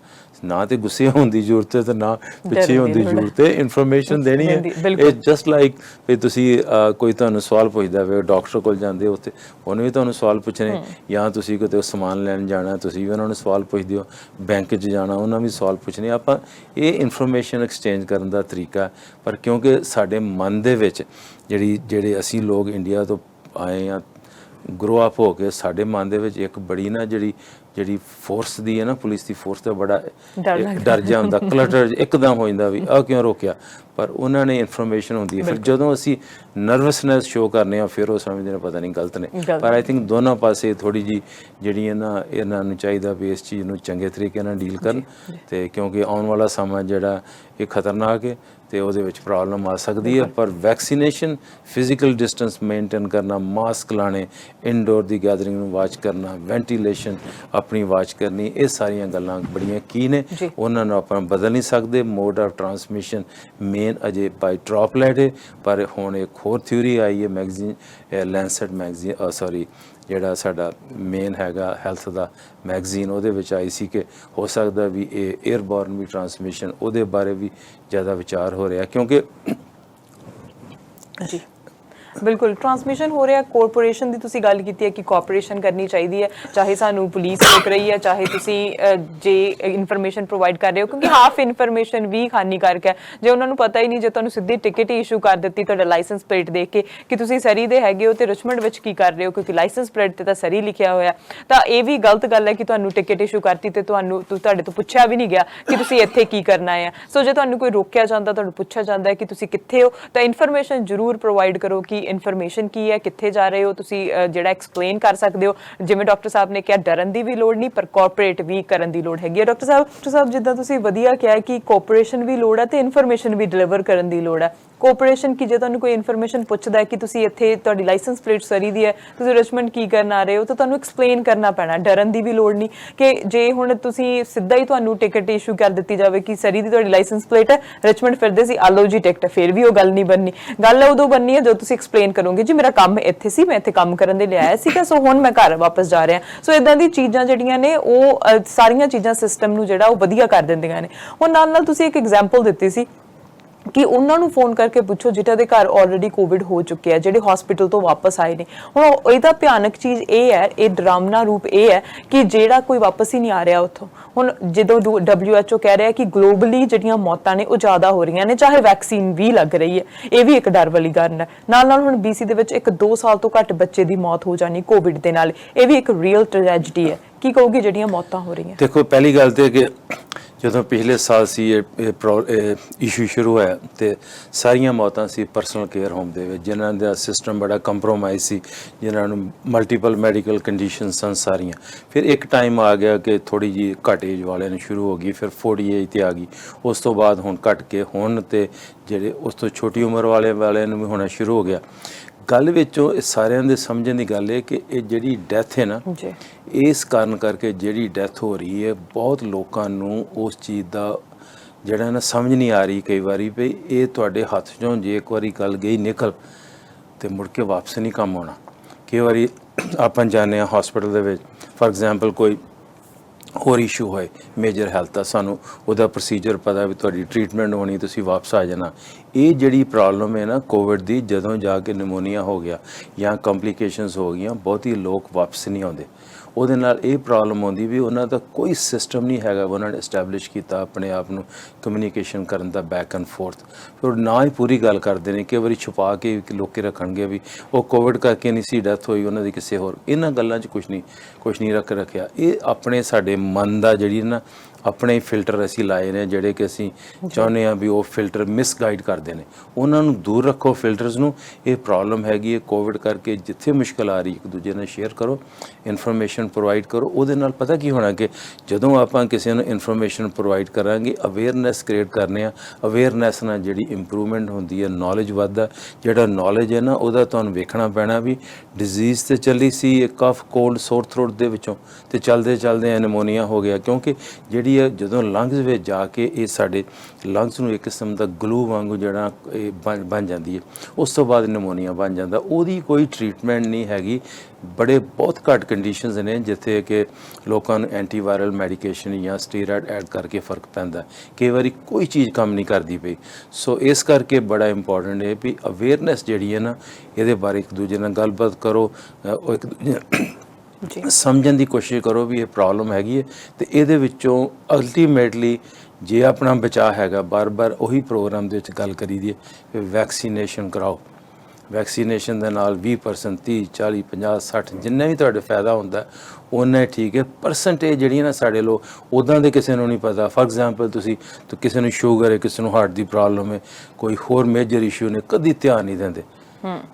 ਨਾ ਤੇ ਗੁੱਸੇ ਹੋਣ ਦੀ ਜ਼ਰੂਰਤ ਹੈ ਤੇ ਨਾ ਪਿੱਛੇ ਹੋਣ ਦੀ ਜ਼ਰੂਰਤ ਹੈ। ਇਨਫੋਰਮੇਸ਼ਨ ਦੇਣੀ ਹੈ। ਇਹ ਜਸਟ ਲਾਈਕ ਵੀ ਤੁਸੀਂ ਕੋਈ ਤੁਹਾਨੂੰ ਸਵਾਲ ਪੁੱਛਦਾ ਵੇ, ਡਾਕਟਰ ਕੋਲ ਜਾਂਦੇ ਹੋ ਉੱਥੇ ਉਹਨੇ ਵੀ ਤੁਹਾਨੂੰ ਸਵਾਲ ਪੁੱਛਣੇ, ਜਾਂ ਤੁਸੀਂ ਕਿਤੇ ਸਮਾਨ ਲੈਣ ਜਾਣਾ ਤੁਸੀਂ ਵੀ ਉਹਨਾਂ ਨੂੰ ਸਵਾਲ ਪੁੱਛਦੇ ਹੋ, ਬੈਂਕ 'ਚ ਜਾਣਾ ਉਹਨਾਂ ਵੀ ਸਵਾਲ ਪੁੱਛਣੇ। ਆਪਾਂ ਇਹ ਇਨਫੋਰਮੇਸ਼ਨ ਐਕਸਚੇਂਜ ਕਰਨ ਦਾ ਤਰੀਕਾ, ਪਰ ਕਿਉਂਕਿ ਸਾਡੇ ਮਨ ਦੇ ਵਿੱਚ ਜਿਹੜੇ ਅਸੀਂ ਲੋਕ ਇੰਡੀਆ ਤੋਂ ਆਏ ਹਾਂ, ਗਰੋ ਅਪ ਹੋ ਕੇ, ਸਾਡੇ ਮਨ ਦੇ ਵਿੱਚ ਇੱਕ ਬੜੀ ਨਾ ਜਿਹੜੀ ਫੋਰਸ ਦੀ ਹੈ ਨਾ, ਪੁਲਿਸ ਦੀ ਫੋਰਸ ਦਾ ਬੜਾ ਡਰ ਜਿਹਾ ਹੁੰਦਾ, ਕਲਟਰ ਇੱਕਦਮ ਹੋ ਜਾਂਦਾ ਵੀ ਆਹ ਕਿਉਂ ਰੋਕਿਆ। ਪਰ ਉਹਨਾਂ ਨੇ ਇਨਫੋਰਮੇਸ਼ਨ ਹੁੰਦੀ ਹੈ, ਫਿਰ ਜਦੋਂ ਅਸੀਂ ਨਰਵਸਨੈਸ ਸ਼ੋਅ ਕਰਨੇ ਆ ਫਿਰ ਉਹ ਸਮਝਦੇ ਨੇ ਪਤਾ ਨਹੀਂ ਗਲਤ ਨੇ। ਪਰ ਆਈ ਥਿੰਕ ਦੋਨਾਂ ਪਾਸੇ ਥੋੜ੍ਹੀ ਜਿਹੀ ਜਿਹੜੀ ਇਹਨਾਂ ਨੂੰ ਚਾਹੀਦਾ ਵੀ ਇਸ ਚੀਜ਼ ਨੂੰ ਚੰਗੇ ਤਰੀਕੇ ਨਾਲ ਡੀਲ ਕਰਨ, ਤੇ ਕਿਉਂਕਿ ਆਉਣ ਵਾਲਾ ਸਮਾਂ ਜਿਹੜਾ ਇਹ ਖਤਰਨਾਕ ਹੈ ਤੇ ਉਹਦੇ ਵਿੱਚ ਪ੍ਰੋਬਲਮ ਆ ਸਕਦੀ ਹੈ। ਪਰ ਵੈਕਸੀਨੇਸ਼ਨ, ਫਿਜ਼ੀਕਲ ਡਿਸਟੈਂਸ ਮੇਨਟੇਨ ਕਰਨਾ, ਮਾਸਕ ਲਾਣੇ, ਇਨਡੋਰ ਦੀ ਗੈਦਰਿੰਗ ਨੂੰ ਵਾਚ ਕਰਨਾ, ਵੈਂਟੀਲੇਸ਼ਨ ਆਪਣੀ ਵਾਚ ਕਰਨੀ, ਇਹ ਸਾਰੀਆਂ ਗੱਲਾਂ ਬੜੀਆਂ ਕੀ ਨੇ, ਉਹਨਾਂ ਨੂੰ ਆਪਾਂ ਬਦਲ ਨਹੀਂ ਸਕਦੇ। ਮੋਡ ਆਫ ਟਰਾਂਸਮਿਸ਼ਨ ਮੇਨ ਅਜੇ ਬਾਈ ਡ੍ਰੌਪਲੈਟ ਹੈ, ਪਰ ਹੁਣ ਇੱਕ ਹੋਰ ਥਿਊਰੀ ਆਈ ਹੈ ਮੈਗਜ਼ੀਨ, ਲੈਂਸਟ ਮੈਗਜ਼ੀਨ, ਜਿਹੜਾ ਸਾਡਾ ਮੇਨ ਹੈਗਾ ਹੈਲਥ ਦਾ ਮੈਗਜ਼ੀਨ, ਉਹਦੇ ਵਿੱਚ ਆਈ ਸੀ ਕਿ ਹੋ ਸਕਦਾ ਵੀ ਇਹ ਏਅਰਬੋਰਨ ਵੀ ਟਰਾਂਸਮਿਸ਼ਨ, ਉਹਦੇ ਬਾਰੇ ਵੀ ਜ਼ਿਆਦਾ ਵਿਚਾਰ ਹੋ ਰਿਹਾ। ਕਿਉਂਕਿ ਬਿਲਕੁਲ ਟਰਾਂਸਮਿਸ਼ਨ ਹੋ ਰਿਹਾ। ਕੋਰਪੋਰੇਸ਼ਨ ਦੀ ਤੁਸੀਂ ਗੱਲ ਕੀਤੀ ਹੈ ਕਿ ਕੋਆਪਰੇਸ਼ਨ ਕਰਨੀ ਚਾਹੀਦੀ ਹੈ, ਚਾਹੇ ਸਾਨੂੰ ਪੁਲਿਸ ਰੋਕ ਰਹੀ ਹੈ, ਚਾਹੇ ਤੁਸੀਂ ਜੇ ਇਨਫੋਰਮੇਸ਼ਨ ਪ੍ਰੋਵਾਈਡ ਕਰ ਰਹੇ ਹੋ, ਕਿਉਂਕਿ ਹਾਫ ਇਨਫੋਰਮੇਸ਼ਨ ਵੀ ਹਾਨੀਕਾਰਕ ਹੈ। ਜੇ ਉਹਨਾਂ ਨੂੰ ਪਤਾ ਹੀ ਨਹੀਂ, ਜੇ ਤੁਹਾਨੂੰ ਸਿੱਧੀ ਟਿਕਟ ਹੀ ਇਸ਼ੂ ਕਰ ਦਿੱਤੀ ਤੁਹਾਡਾ ਲਾਇਸੈਂਸ ਪਲੇਟ ਦੇਖ ਕੇ ਕਿ ਤੁਸੀਂ ਸਰੀ ਦੇ ਹੈਗੇ ਹੋ ਤੇ ਰਿਚਮੰਡ ਵਿੱਚ ਕੀ ਕਰ ਰਹੇ ਹੋ, ਕਿਉਂਕਿ ਲਾਇਸੈਂਸ ਪਲੇਟ ਤੇ ਤਾਂ ਸਰੀ ਲਿਖਿਆ ਹੋਇਆ, ਤਾਂ ਇਹ ਵੀ ਗਲਤ ਗੱਲ ਹੈ ਕਿ ਤੁਹਾਨੂੰ ਟਿਕਟ ਇਸ਼ੂ ਕਰਤੀ ਤੇ ਤੁਹਾਡੇ ਤੋਂ ਪੁੱਛਿਆ ਵੀ ਨਹੀਂ ਗਿਆ ਕਿ ਤੁਸੀਂ ਇੱਥੇ ਕੀ ਕਰਨਾ ਹੈ। ਸੋ ਜੇ ਤੁਹਾਨੂੰ ਕੋਈ ਰੋਕਿਆ ਜਾਂਦਾ, ਤੁਹਾਨੂੰ ਪੁੱਛਿਆ ਜਾਂਦਾ ਹੈ ਕਿ ਤੁਸੀਂ ਕਿੱਥੇ ਹੋ, ਤਾਂ ਇਨਫੋਰਮੇਸ਼ਨ ਜ਼ਰੂਰ ਪ੍ਰੋਵਾਈਡ ਕਰੋ ਕਿ ਇਨਫੋਰਮੇਸ਼ਨ ਕੀ ਹੈ, ਕਿੱਥੇ ਜਾ ਰਹੇ ਹੋ, ਤੁਸੀਂ ਜਿਹੜਾ ਐਕਸਪਲੇਨ ਕਰ ਸਕਦੇ ਹੋ। ਜਿਵੇਂ ਡਾਕਟਰ ਸਾਹਿਬ ਨੇ ਕਿਹਾ, ਡਰਨ ਦੀ ਵੀ ਲੋੜ ਨਹੀਂ, ਪਰ ਕੋਆਪਰੇਟ ਵੀ ਕਰਨ ਦੀ ਲੋੜ ਹੈਗੀ ਹੈ। ਡਾਕਟਰ ਸਾਹਿਬ ਜਿੱਦਾਂ ਤੁਸੀਂ ਵਧੀਆ ਕਿਹਾ ਕਿ ਕੋਆਪਰੇਸ਼ਨ ਵੀ ਲੋੜ ਹੈ ਤੇ ਇਨਫੋਰਮੇਸ਼ਨ ਵੀ ਡਿਲੀਵਰ ਕਰਨ ਦੀ ਲੋੜ ਹੈ। ਕੋਆਪਰੇਸ਼ਨ ਕਿ ਜੇ ਤੁਹਾਨੂੰ ਕੋਈ ਇਨਫੋਰਮੇਸ਼ਨ ਪੁੱਛਦਾ ਹੈ ਕਿ ਤੁਸੀਂ ਇੱਥੇ ਤੁਹਾਡੀ ਲਾਇਸੈਂਸ ਪਲੇਟ ਸਰੀ ਦੀ ਹੈ, ਤੁਸੀਂ ਰਿਚਮੰਡ ਕੀ ਕਰਨ ਆ ਰਹੇ ਹੋ, ਤਾਂ ਤੁਹਾਨੂੰ ਐਕਸਪਲੇਨ ਕਰਨਾ ਪੈਣਾ। ਡਰਨ ਦੀ ਵੀ ਲੋੜ ਨਹੀਂ ਕਿ ਜੇ ਹੁਣ ਤੁਸੀਂ ਸਿੱਧਾ ਹੀ ਤੁਹਾਨੂੰ ਟਿਕਟ ਇਸ਼ੂ ਕਰ ਦਿੱਤੀ ਜਾਵੇ ਕਿ ਸਰੀ ਦੀ ਤੁਹਾਡੀ ਲਾਇਸੈਂਸ ਪਲੇਟ ਹੈ, ਰਿਚਮੰਡ ਫਿਰਦੇ ਸੀ, ਆ ਲਓ ਜੀ ਟਿਕਟ, ਫਿਰ ਵੀ ਉਹ ਗੱਲ ਨਹੀਂ ਬਣਨੀ। ਗੱਲ ਉਦੋਂ ਬਣਨੀ ਹੈ ਜਦੋਂ ਤੁਸੀਂ ਐਕਸਪਲੇਨ ਕਰੋਗੇ ਜੀ ਮੇਰਾ ਕੰਮ ਇੱਥੇ ਸੀ, ਮੈਂ ਇੱਥੇ ਕੰਮ ਕਰਨ ਦੇ ਲਈ ਆਇਆ ਸੀਗਾ, ਸੋ ਹੁਣ ਮੈਂ ਘਰ ਵਾਪਸ ਜਾ ਰਿਹਾ। ਸੋ ਇਦਾਂ ਦੀ ਚੀਜ਼ਾਂ ਜਿਹੜੀਆਂ ਨੇ ਉਹ ਸਾਰੀਆਂ ਚੀਜ਼ਾਂ ਸਿਸਟਮ ਨੂੰ ਜਿਹੜਾ ਉਹ ਵਧੀਆ ਕਰ ਦਿੰਦੀਆਂ ਨੇ। ਹੁਣ ਨਾਲ ਤੁਸੀਂ ਇੱਕ ਐਗਜ਼ਾਮਪਲ ਦਿੱਤੀ ਸੀ ਕਿ ਉਹਨਾਂ ਨੂੰ ਫੋਨ ਕਰਕੇ ਪੁੱਛੋ ਜਿਨ੍ਹਾਂ ਦੇ ਘਰ ਆਲਰੇਡੀ ਕੋਵਿਡ ਹੋ ਚੁੱਕਿਆ, ਜਿਹੜੇ ਹਸਪੀਟਲ ਤੋਂ ਵਾਪਸ ਆਏ ਨੇ। ਹੁਣ ਇਹਦਾ ਭਿਆਨਕ ਚੀਜ਼ ਇਹ ਹੈ, ਇਹ ਡਰਾਮਨਾ ਰੂਪ ਇਹ ਹੈ ਕਿ ਜਿਹੜਾ ਕੋਈ ਵਾਪਸ ਹੀ ਨਹੀਂ ਆ ਰਿਹਾ ਉੱਥੋਂ। ਹੁਣ ਜਦੋਂ WHO ਕਹਿ ਰਿਹਾ ਕਿ ਗਲੋਬਲੀ ਜਿਹੜੀਆਂ ਮੌਤਾਂ ਨੇ ਉਹ ਜ਼ਿਆਦਾ ਹੋ ਰਹੀਆਂ ਨੇ, ਚਾਹੇ ਵੈਕਸੀਨ ਵੀ ਲੱਗ ਰਹੀ ਹੈ, ਇਹ ਵੀ ਇੱਕ ਡਰ ਵਾਲੀ ਗੱਲ ਹੈ। ਨਾਲ ਹੁਣ BC ਦੇ ਵਿੱਚ ਇੱਕ 2 ਸਾਲ ਤੋਂ ਘੱਟ ਬੱਚੇ ਦੀ ਮੌਤ ਹੋ ਜਾਣੀ ਕੋਵਿਡ ਦੇ ਨਾਲ, ਇਹ ਵੀ ਇੱਕ ਰੀਅਲ ਟ੍ਰੈਜਡੀ ਹੈ। ਕੀ ਕਹੋਗੇ ਜਿਹੜੀਆਂ ਮੌਤਾਂ ਹੋ ਰਹੀਆਂ? ਦੇਖੋ, ਪਹਿਲੀ ਗੱਲ ਤੇ ਕਿ ਜਦੋਂ ਪਿਛਲੇ ਸਾਲ ਸੀ ਇਹ ਇਸ਼ੂ ਸ਼ੁਰੂ ਹੋਇਆ ਤੇ ਸਾਰੀਆਂ ਮੌਤਾਂ ਸੀ ਪਰਸਨਲ ਕੇਅਰ ਹੋਮ ਦੇ ਵਿੱਚ, ਜਿਨ੍ਹਾਂ ਦਾ ਸਿਸਟਮ ਬੜਾ ਕੰਪਰੋਮਾਈਜ਼ ਸੀ, ਜਿਨ੍ਹਾਂ ਨੂੰ ਮਲਟੀਪਲ ਮੈਡੀਕਲ ਕੰਡੀਸ਼ਨ ਸਨ ਸਾਰੀਆਂ। ਫਿਰ ਇੱਕ ਟਾਈਮ ਆ ਗਿਆ ਕਿ ਥੋੜੀ ਜਿਹੀ ਘੱਟ ਏਜ ਵਾਲਿਆਂ ਨੂੰ ਸ਼ੁਰੂ ਹੋ ਗਈ, ਫਿਰ 40 ਏਜ ਤੇ ਆ ਗਈ, ਉਸ ਤੋਂ ਬਾਅਦ ਹੁਣ ਘੱਟ ਕੇ ਹੁਣ ਤੇ ਜਿਹੜੇ ਉਸ ਤੋਂ ਛੋਟੀ ਉਮਰ ਵਾਲਿਆਂ ਨੂੰ ਵੀ ਹੋਣਾ ਸ਼ੁਰੂ ਹੋ ਗਿਆ। ਗੱਲ ਵਿੱਚੋਂ ਇਹ ਸਾਰਿਆਂ ਦੇ ਸਮਝਣ ਦੀ ਗੱਲ ਹੈ ਕਿ ਇਹ ਜਿਹੜੀ ਡੈਥ ਹੈ ਨਾ, ਇਸ ਕਾਰਨ ਕਰਕੇ ਜਿਹੜੀ ਡੈਥ ਹੋ ਰਹੀ ਹੈ, ਬਹੁਤ ਲੋਕਾਂ ਨੂੰ ਉਸ ਚੀਜ਼ ਦਾ ਜਿਹੜਾ ਨਾ ਸਮਝ ਨਹੀਂ ਆ ਰਹੀ ਕਈ ਵਾਰੀ ਵੀ ਇਹ ਤੁਹਾਡੇ ਹੱਥ 'ਚੋਂ ਜੇ ਇੱਕ ਵਾਰੀ ਗੱਲ ਗਈ ਨਿਕਲ ਤੇ ਮੁੜ ਕੇ ਵਾਪਸ ਨਹੀਂ ਕੰਮ ਆਉਣਾ। ਕਈ ਵਾਰੀ ਆਪਾਂ ਜਾਂਦੇ ਹਾਂ ਹਸਪੀਟਲ ਦੇ ਵਿੱਚ, ਫਾਰ ਐਗਜ਼ਾਮਪਲ ਕੋਈ ਹੋਰ ਇਸ਼ੂ ਹੋਏ, ਮੇਜਰ ਹੈਲਥ ਦਾ, ਸਾਨੂੰ ਉਹਦਾ ਪ੍ਰੋਸੀਜਰ ਪਤਾ ਵੀ ਤੁਹਾਡੀ ਟ੍ਰੀਟਮੈਂਟ ਹੋਣੀ, ਤੁਸੀਂ ਵਾਪਸ ਆ ਜਾਣਾ। ਇਹ ਜਿਹੜੀ ਪ੍ਰੋਬਲਮ ਹੈ ਨਾ ਕੋਵਿਡ ਦੀ, ਜਦੋਂ ਜਾ ਕੇ ਨਿਮੋਨੀਆ ਹੋ ਗਿਆ ਜਾਂ ਕੰਪਲੀਕੇਸ਼ਨਸ ਹੋ ਗਈਆਂ, ਬਹੁਤੀ ਲੋਕ ਵਾਪਸ ਨਹੀਂ ਆਉਂਦੇ। ਉਹਦੇ ਨਾਲ ਇਹ ਪ੍ਰੋਬਲਮ ਆਉਂਦੀ ਵੀ ਉਹਨਾਂ ਦਾ ਕੋਈ ਸਿਸਟਮ ਨਹੀਂ ਹੈਗਾ, ਉਹਨਾਂ ਨੇ ਐਸਟੈਬਲਿਸ਼ ਕੀਤਾ ਆਪਣੇ ਆਪ ਨੂੰ ਕਮਿਊਨੀਕੇਸ਼ਨ ਕਰਨ ਦਾ, ਬੈਕ ਐਂਡ ਫੋਰਥ। ਫਿਰ ਨਾ ਹੀ ਪੂਰੀ ਗੱਲ ਕਰਦੇ ਨੇ, ਕਈ ਵਾਰੀ ਛੁਪਾ ਕੇ ਲੋਕੀ ਰੱਖਣਗੇ ਵੀ ਉਹ ਕੋਵਿਡ ਕਰਕੇ ਨਹੀਂ ਸੀ ਡੈਥ ਹੋਈ, ਉਹਨਾਂ ਦੀ ਕਿਸੇ ਹੋਰ। ਇਹਨਾਂ ਗੱਲਾਂ 'ਚ ਕੁਛ ਨਹੀਂ ਰੱਖਿਆ। ਇਹ ਆਪਣੇ ਸਾਡੇ ਮਨ ਦਾ ਜਿਹੜੀ ਨਾ ਆਪਣੇ ਹੀ ਫਿਲਟਰ ਅਸੀਂ ਲਾਏ ਨੇ, ਜਿਹੜੇ ਕਿ ਅਸੀਂ ਚਾਹੁੰਦੇ ਹਾਂ ਵੀ ਉਹ ਫਿਲਟਰ ਮਿਸਗਾਈਡ ਕਰਦੇ ਨੇ। ਉਹਨਾਂ ਨੂੰ ਦੂਰ ਰੱਖੋ ਫਿਲਟਰਸ ਨੂੰ। ਇਹ ਪ੍ਰੋਬਲਮ ਹੈਗੀ ਹੈ ਕੋਵਿਡ ਕਰਕੇ, ਜਿੱਥੇ ਮੁਸ਼ਕਿਲ ਆ ਰਹੀ ਇੱਕ ਦੂਜੇ ਨਾਲ ਸ਼ੇਅਰ ਕਰੋ, ਇਨਫੋਰਮੇਸ਼ਨ ਪ੍ਰੋਵਾਈਡ ਕਰੋ। ਉਹਦੇ ਨਾਲ ਪਤਾ ਕੀ ਹੋਣਾ ਕਿ ਜਦੋਂ ਆਪਾਂ ਕਿਸੇ ਨੂੰ ਇਨਫੋਰਮੇਸ਼ਨ ਪ੍ਰੋਵਾਈਡ ਕਰਾਂਗੇ, ਅਵੇਅਰਨੈਸ ਕ੍ਰੀਏਟ ਕਰਨੇ ਆ, ਅਵੇਅਰਨੈਸ ਨਾਲ ਜਿਹੜੀ ਇੰਪਰੂਵਮੈਂਟ ਹੁੰਦੀ ਹੈ, ਨੌਲੇਜ ਵੱਧਦਾ। ਜਿਹੜਾ ਨੌਲੇਜ ਹੈ ਨਾ, ਉਹਦਾ ਤੁਹਾਨੂੰ ਵੇਖਣਾ ਪੈਣਾ ਵੀ ਡਿਜ਼ੀਜ਼ ਤੇ ਚੱਲੀ ਸੀ, ਇਹ ਕਫ, ਕੋਲਡ, ਸੋਰ ਥਰੋਟ ਦੇ ਵਿੱਚੋਂ ਤੇ ਚਲਦੇ ਨਿਮੋਨੀਆ ਹੋ ਗਿਆ, ਕਿਉਂਕਿ ਜਿਹੜੀ ਜਦੋਂ ਲੰਗਸ ਵਿੱਚ ਜਾ ਕੇ ਇਹ ਸਾਡੇ ਲੰਗਸ ਨੂੰ ਇੱਕ ਕਿਸਮ ਦਾ ਗਲੂ ਵਾਂਗੂ ਜਿਹੜਾ ਇਹ ਬਣ ਜਾਂਦੀ ਹੈ, ਉਸ ਤੋਂ ਬਾਅਦ ਨਿਮੋਨੀਆ ਬਣ ਜਾਂਦਾ। ਉਹਦੀ ਕੋਈ ਟ੍ਰੀਟਮੈਂਟ ਨਹੀਂ ਹੈਗੀ। ਬਹੁਤ ਘੱਟ ਕੰਡੀਸ਼ਨਸ ਨੇ ਜਿੱਥੇ ਕਿ ਲੋਕਾਂ ਨੂੰ ਐਂਟੀਵਾਇਰਲ ਮੈਡੀਕੇਸ਼ਨ ਜਾਂ ਸਟੀਰਾਇਡ ਐਡ ਕਰਕੇ ਫਰਕ ਪੈਂਦਾ। ਕਈ ਵਾਰੀ ਕੋਈ ਚੀਜ਼ ਕੰਮ ਨਹੀਂ ਕਰਦੀ ਪਈ। ਸੋ ਇਸ ਕਰਕੇ ਬੜਾ ਇੰਪੋਰਟੈਂਟ ਹੈ ਵੀ ਅਵੇਅਰਨੈਸ ਜਿਹੜੀ ਹੈ ਨਾ, ਇਹਦੇ ਬਾਰੇ ਇੱਕ ਦੂਜੇ ਨਾਲ ਗੱਲਬਾਤ ਕਰੋ, ਇੱਕ ਦੂਜੇ ਸਮਝਣ ਦੀ ਕੋਸ਼ਿਸ਼ ਕਰੋ ਵੀ ਇਹ ਪ੍ਰੋਬਲਮ ਹੈਗੀ ਹੈ। ਤੇ ਇਹਦੇ ਵਿੱਚੋਂ ਅਲਟੀਮੇਟਲੀ ਜੇ ਆਪਣਾ ਬਚਾਅ ਹੈਗਾ, ਬਾਰ-ਬਾਰ ਉਹੀ ਪ੍ਰੋਗਰਾਮ ਦੇ ਵਿੱਚ ਗੱਲ ਕਰੀ ਦੀ ਹੈ ਕਿ ਵੈਕਸੀਨੇਸ਼ਨ ਕਰਾਓ। ਵੈਕਸੀਨੇਸ਼ਨ ਦੇ ਨਾਲ 20%, 30, 40, 50, 60 ਜਿੰਨਾ ਵੀ ਤੁਹਾਡੇ ਫਾਇਦਾ ਹੁੰਦਾ ਉਹਨਾਂ ਠੀਕ ਹੈ। ਪਰਸੈਂਟੇਜ ਜਿਹੜੀਆਂ ਨਾ ਸਾਡੇ ਲੋਕ ਉੱਦਾਂ ਦੇ ਕਿਸੇ ਨੂੰ ਨਹੀਂ ਪਤਾ। ਫਾਰ ਐਗਜ਼ਾਮਪਲ ਤੁਸੀਂ ਕਿਸੇ ਨੂੰ ਸ਼ੂਗਰ ਹੈ, ਕਿਸੇ ਨੂੰ ਹਾਰਟ ਦੀ ਪ੍ਰੋਬਲਮ ਹੈ, ਕੋਈ ਹੋਰ ਮੇਜਰ ਇਸ਼ੂ ਨੇ, ਕਦੀ ਧਿਆਨ ਨਹੀਂ ਦਿੰਦੇ,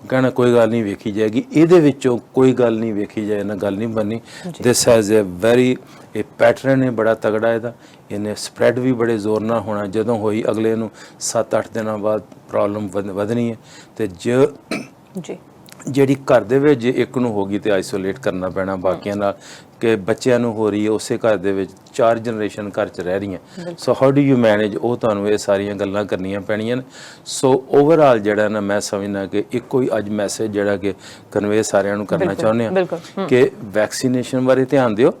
ਕਹਿਣਾ ਕੋਈ ਗੱਲ ਨਹੀਂ ਵੇਖੀ ਜਾਏਗੀ। ਇਹਦੇ ਵਿੱਚੋਂ ਕੋਈ ਗੱਲ ਨਹੀਂ ਵੇਖੀ ਜਾਏ ਨਾ ਗੱਲ ਨਹੀਂ ਬਣਨੀ। ਦਿਸ ਹੈਜ਼ ਏ ਵੈਰੀ ਇਹ ਪੈਟਰਨ ਹੈ ਬੜਾ ਤਗੜਾ ਇਹਦਾ। ਇਹਨੇ ਸਪਰੈਡ ਵੀ ਬੜੇ ਜ਼ੋਰ ਨਾਲ ਹੋਣਾ। ਜਦੋਂ ਹੋਈ ਅਗਲੇ ਨੂੰ 7-8 ਦਿਨਾਂ ਬਾਅਦ ਪ੍ਰੋਬਲਮ ਵਧਣੀ ਹੈ। ਤੇ ਜਿਹੜੀ ਘਰ ਦੇ ਵਿੱਚ ਜੇ ਇੱਕ ਨੂੰ ਹੋ ਗਈ ਤੇ ਆਈਸੋਲੇਟ ਕਰਨਾ ਪੈਣਾ ਬਾਕੀਆਂ ਨਾਲ, ਕਿ ਬੱਚਿਆਂ ਨੂੰ ਹੋ ਰਹੀ ਹੈ ਉਸੇ ਘਰ ਦੇ ਵਿੱਚ 4 ਜਨਰੇਸ਼ਨ ਘਰ 'ਚ ਰਹਿ ਰਹੀਆਂ। So how do you manage, ਉਹ ਤੁਹਾਨੂੰ ਇਹ ਸਾਰੀਆਂ ਗੱਲਾਂ ਕਰਨੀਆਂ ਪੈਣੀਆਂ ਨੇ। ਸੋ ਓਵਰਆਲ ਜਿਹੜਾ ਨਾ ਮੈਂ ਸਮਝਦਾ ਕਿ ਇੱਕੋ ਹੀ ਅੱਜ ਮੈਸੇਜ ਜਿਹੜਾ ਕਿ ਕਨਵੇ ਸਾਰਿਆਂ ਨੂੰ ਕਰਨਾ ਚਾਹੁੰਦੇ ਹਾਂ ਕਿ ਵੈਕਸੀਨੇਸ਼ਨ ਬਾਰੇ ਧਿਆਨ ਦਿਓ,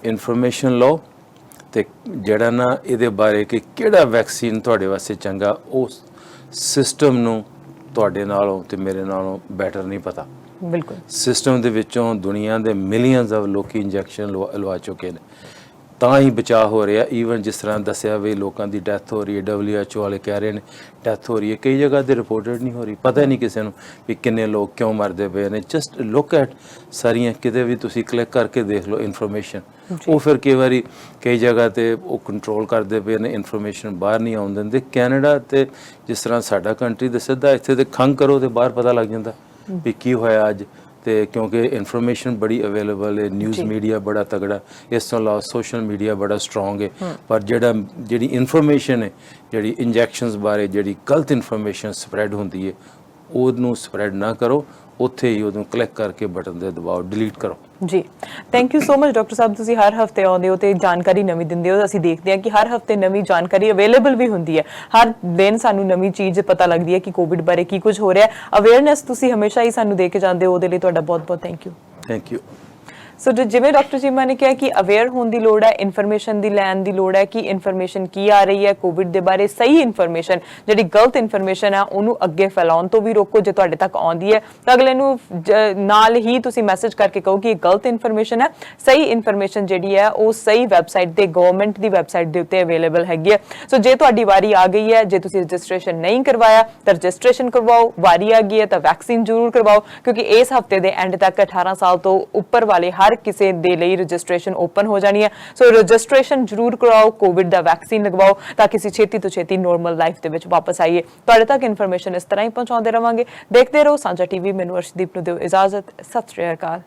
ਇਨਫੋਰਮੇਸ਼ਨ ਲਓ, ਤੇ ਜਿਹੜਾ ਨਾ ਇਹਦੇ ਬਾਰੇ ਕਿ ਕਿਹੜਾ ਵੈਕਸੀਨ ਤੁਹਾਡੇ ਵਾਸਤੇ ਚੰਗਾ, ਉਸ ਸਿਸਟਮ ਨੂੰ ਤੁਹਾਡੇ ਨਾਲੋਂ ਤੇ ਮੇਰੇ ਨਾਲੋਂ ਬੈਟਰ ਨਹੀਂ ਪਤਾ। ਬਿਲਕੁਲ ਸਿਸਟਮ ਦੇ ਵਿੱਚੋਂ ਦੁਨੀਆ ਦੇ ਮਿਲੀਅਨਸ ਆਫ ਲੋਕੀ ਇੰਜੈਕਸ਼ਨ ਲਵਾ ਚੁੱਕੇ ਨੇ, ਤਾਂ ਹੀ ਬਚਾਅ ਹੋ ਰਿਹਾ। ਈਵਨ ਜਿਸ ਤਰ੍ਹਾਂ ਦੱਸਿਆ ਵੀ ਲੋਕਾਂ ਦੀ ਡੈਥ ਹੋ ਰਹੀ ਹੈ, WHO ਵਾਲੇ ਕਹਿ ਰਹੇ ਨੇ ਡੈਥ ਹੋ ਰਹੀ ਹੈ, ਕਈ ਜਗ੍ਹਾ ਤੇ ਰਿਪੋਰਟਡ ਨਹੀਂ ਹੋ ਰਹੀ, ਪਤਾ ਨਹੀਂ ਕਿਸੇ ਨੂੰ ਵੀ ਕਿੰਨੇ ਲੋਕ ਕਿਉਂ ਮਰਦੇ ਪਏ ਨੇ। ਜਸਟ ਲੁੱਕ ਐਟ ਸਾਰੀਆਂ, ਕਿਤੇ ਵੀ ਤੁਸੀਂ ਕਲਿੱਕ ਕਰਕੇ ਦੇਖ ਲਓ ਇਨਫੋਰਮੇਸ਼ਨ। ਉਹ ਫਿਰ ਕਈ ਵਾਰੀ ਕਈ ਜਗ੍ਹਾ ਤੇ ਉਹ ਕੰਟਰੋਲ ਕਰਦੇ ਪਏ ਨੇ, ਇਨਫੋਰਮੇਸ਼ਨ ਬਾਹਰ ਨਹੀਂ ਆਉਣ ਦਿੰਦੇ। ਕੈਨੇਡਾ ਤੇ ਜਿਸ ਤਰ੍ਹਾਂ ਸਾਡਾ ਕੰਟਰੀ ਦੇ ਸਿੱਧਾ ਇੱਥੇ ਤੇ ਖੰਘ ਕਰੋ ਤੇ ਬਾਹਰ ਪਤਾ ਲੱਗ ਜਾਂਦਾ ਵੀ ਕੀ ਹੋਇਆ ਅੱਜ, ਤੇ ਕਿਉਂਕਿ ਇਨਫੋਰਮੇਸ਼ਨ ਬੜੀ ਅਵੇਲੇਬਲ ਹੈ, ਨਿਊਜ਼ ਮੀਡੀਆ ਬੜਾ ਤਗੜਾ, ਇਸ ਤੋਂ ਇਲਾਵਾ ਸੋਸ਼ਲ ਮੀਡੀਆ ਬੜਾ ਸਟਰੋਂਗ ਹੈ। ਪਰ ਜਿਹੜੀ ਇਨਫੋਰਮੇਸ਼ਨ ਹੈ, ਜਿਹੜੀ ਇੰਜੈਕਸ਼ਨਸ ਬਾਰੇ ਜਿਹੜੀ ਗਲਤ ਇਨਫੋਰਮੇਸ਼ਨ ਸਪਰੈਡ ਹੁੰਦੀ ਹੈ, ਉਹਨੂੰ ਸਪਰੈਡ ਨਾ ਕਰੋ। ਉੱਥੇ ਹੀ ਉਹਨੂੰ ਕਲਿੱਕ ਕਰਕੇ ਬਟਨ ਦੇ ਦਬਾਓ, ਡਿਲੀਟ ਕਰੋ। ਜੀ thank you so much doctor ਸਾਹਿਬ, ਤੁਸੀਂ ਹਰ ਹਫਤੇ ਆਉਂਦੇ ਹੋ ਤੇ ਜਾਣਕਾਰੀ ਨਵੀਂ ਦਿੰਦੇ ਹੋ। ਅਸੀਂ ਦੇਖਦੇ ਹਾਂ ਕਿ ਹਰ ਹਫਤੇ ਨਵੀਂ ਜਾਣਕਾਰੀ ਅਵੇਲੇਬਲ ਵੀ ਹੁੰਦੀ ਹੈ, ਹਰ ਦਿਨ ਸਾਨੂੰ ਨਵੀਂ ਚੀਜ਼ ਪਤਾ ਲੱਗਦੀ ਹੈ ਕਿ ਕੋਵਿਡ ਬਾਰੇ ਕੀ ਕੁਝ ਹੋ ਰਿਹਾ ਹੈ। ਅਵੇਅਰਨੈਸ ਤੁਸੀਂ ਹਮੇਸ਼ਾ ਹੀ ਸਾਨੂੰ ਦੇ ਕੇ ਜਾਂਦੇ ਹੋ, ਉਹਦੇ ਲਈ ਤੁਹਾਡਾ ਬਹੁਤ ਬਹੁਤ thank you. Thank you. So ਜਿਵੇਂ ਡਾਕਟਰ ਚੀਮਾ ਨੇ ਕਿਹਾ ਕਿ ਅਵੇਅਰ ਹੋਣ ਦੀ ਲੋੜ ਹੈ, ਇਨਫੋਰਮੇਸ਼ਨ ਦੀ ਲੈਣ ਦੀ ਲੋੜ ਹੈ ਕਿ ਇਨਫੋਰਮੇਸ਼ਨ ਕੀ ਆ ਰਹੀ ਹੈ ਕੋਵਿਡ ਦੇ ਬਾਰੇ। ਸਹੀ ਇਨਫੋਰਮੇਸ਼ਨ, ਜਿਹੜੀ ਗਲਤ ਇਨਫੋਰਮੇਸ਼ਨ ਹੈ ਉਹਨੂੰ ਅੱਗੇ ਫੈਲਾਉਣ ਤੋਂ ਵੀ ਰੋਕੋ। ਜੇ ਤੁਹਾਡੇ ਤੱਕ ਆਉਂਦੀ ਹੈ ਤਾਂ ਅਗਲੇ ਨੂੰ ਨਾਲ ਹੀ ਤੁਸੀਂ ਮੈਸੇਜ ਕਰਕੇ ਕਹੋ ਕਿ ਇਹ ਗਲਤ ਇਨਫੋਰਮੇਸ਼ਨ ਹੈ। ਸਹੀ ਇਨਫੋਰਮੇਸ਼ਨ ਜਿਹੜੀ ਹੈ ਉਹ ਸਹੀ ਵੈਬਸਾਈਟ ਤੇ, ਗਵਰਨਮੈਂਟ ਦੀ ਵੈਬਸਾਈਟ ਦੇ ਉੱਤੇ ਅਵੇਲੇਬਲ ਹੈਗੀ ਹੈ। ਸੋ ਜੇ ਤੁਹਾਡੀ ਵਾਰੀ ਆ ਗਈ ਹੈ, ਜੇ ਤੁਸੀਂ ਰਜਿਸਟ੍ਰੇਸ਼ਨ ਨਹੀਂ ਕਰਵਾਇਆ ਤਾਂ ਰਜਿਸਟ੍ਰੇਸ਼ਨ ਕਰਵਾਓ। ਵਾਰੀ ਆ ਗਈ ਹੈ ਤਾਂ ਵੈਕਸੀਨ ਜ਼ਰੂਰ ਕਰਵਾਓ, ਕਿਉਂਕਿ ਇਸ ਹਫਤੇ ਦੇ ਐਂਡ ਤੱਕ 18 ਸਾਲ ਤੋਂ ਉੱਪਰ ਵਾਲੇ ਹਰ ਕਿਸੇ ਦੇ ਲਈ ਰਜਿਸਟ੍ਰੇਸ਼ਨ ਓਪਨ ਹੋ ਜਾਣੀ ਹੈ। ਸੋ ਰਜਿਸਟ੍ਰੇਸ਼ਨ ਜ਼ਰੂਰ ਕਰਾਓ, ਕੋਵਿਡ ਦਾ ਵੈਕਸੀਨ ਲਗਵਾਓ ਤਾਂ ਕਿ ਅਸੀਂ ਛੇਤੀ ਤੋਂ ਛੇਤੀ ਨੋਰਮਲ ਲਾਈਫ ਦੇ ਵਿੱਚ ਵਾਪਸ ਆਈਏ। ਤੁਹਾਡੇ ਤੱਕ ਇਨਫੋਰਮੇਸ਼ਨ ਇਸ ਤਰ੍ਹਾਂ ਹੀ ਪਹੁੰਚਾਉਂਦੇ ਰਵਾਂਗੇ। ਦੇਖਦੇ ਰਹੋ ਸਾਂਝਾ ਟੀਵੀ। ਮੈਨੂੰ ਅਰਸ਼ਦੀਪ ਨੂੰ ਦਿਓ ਇਜਾਜ਼ਤ। ਸਤਿ ਸ਼੍ਰੀ ਅਕਾਲ।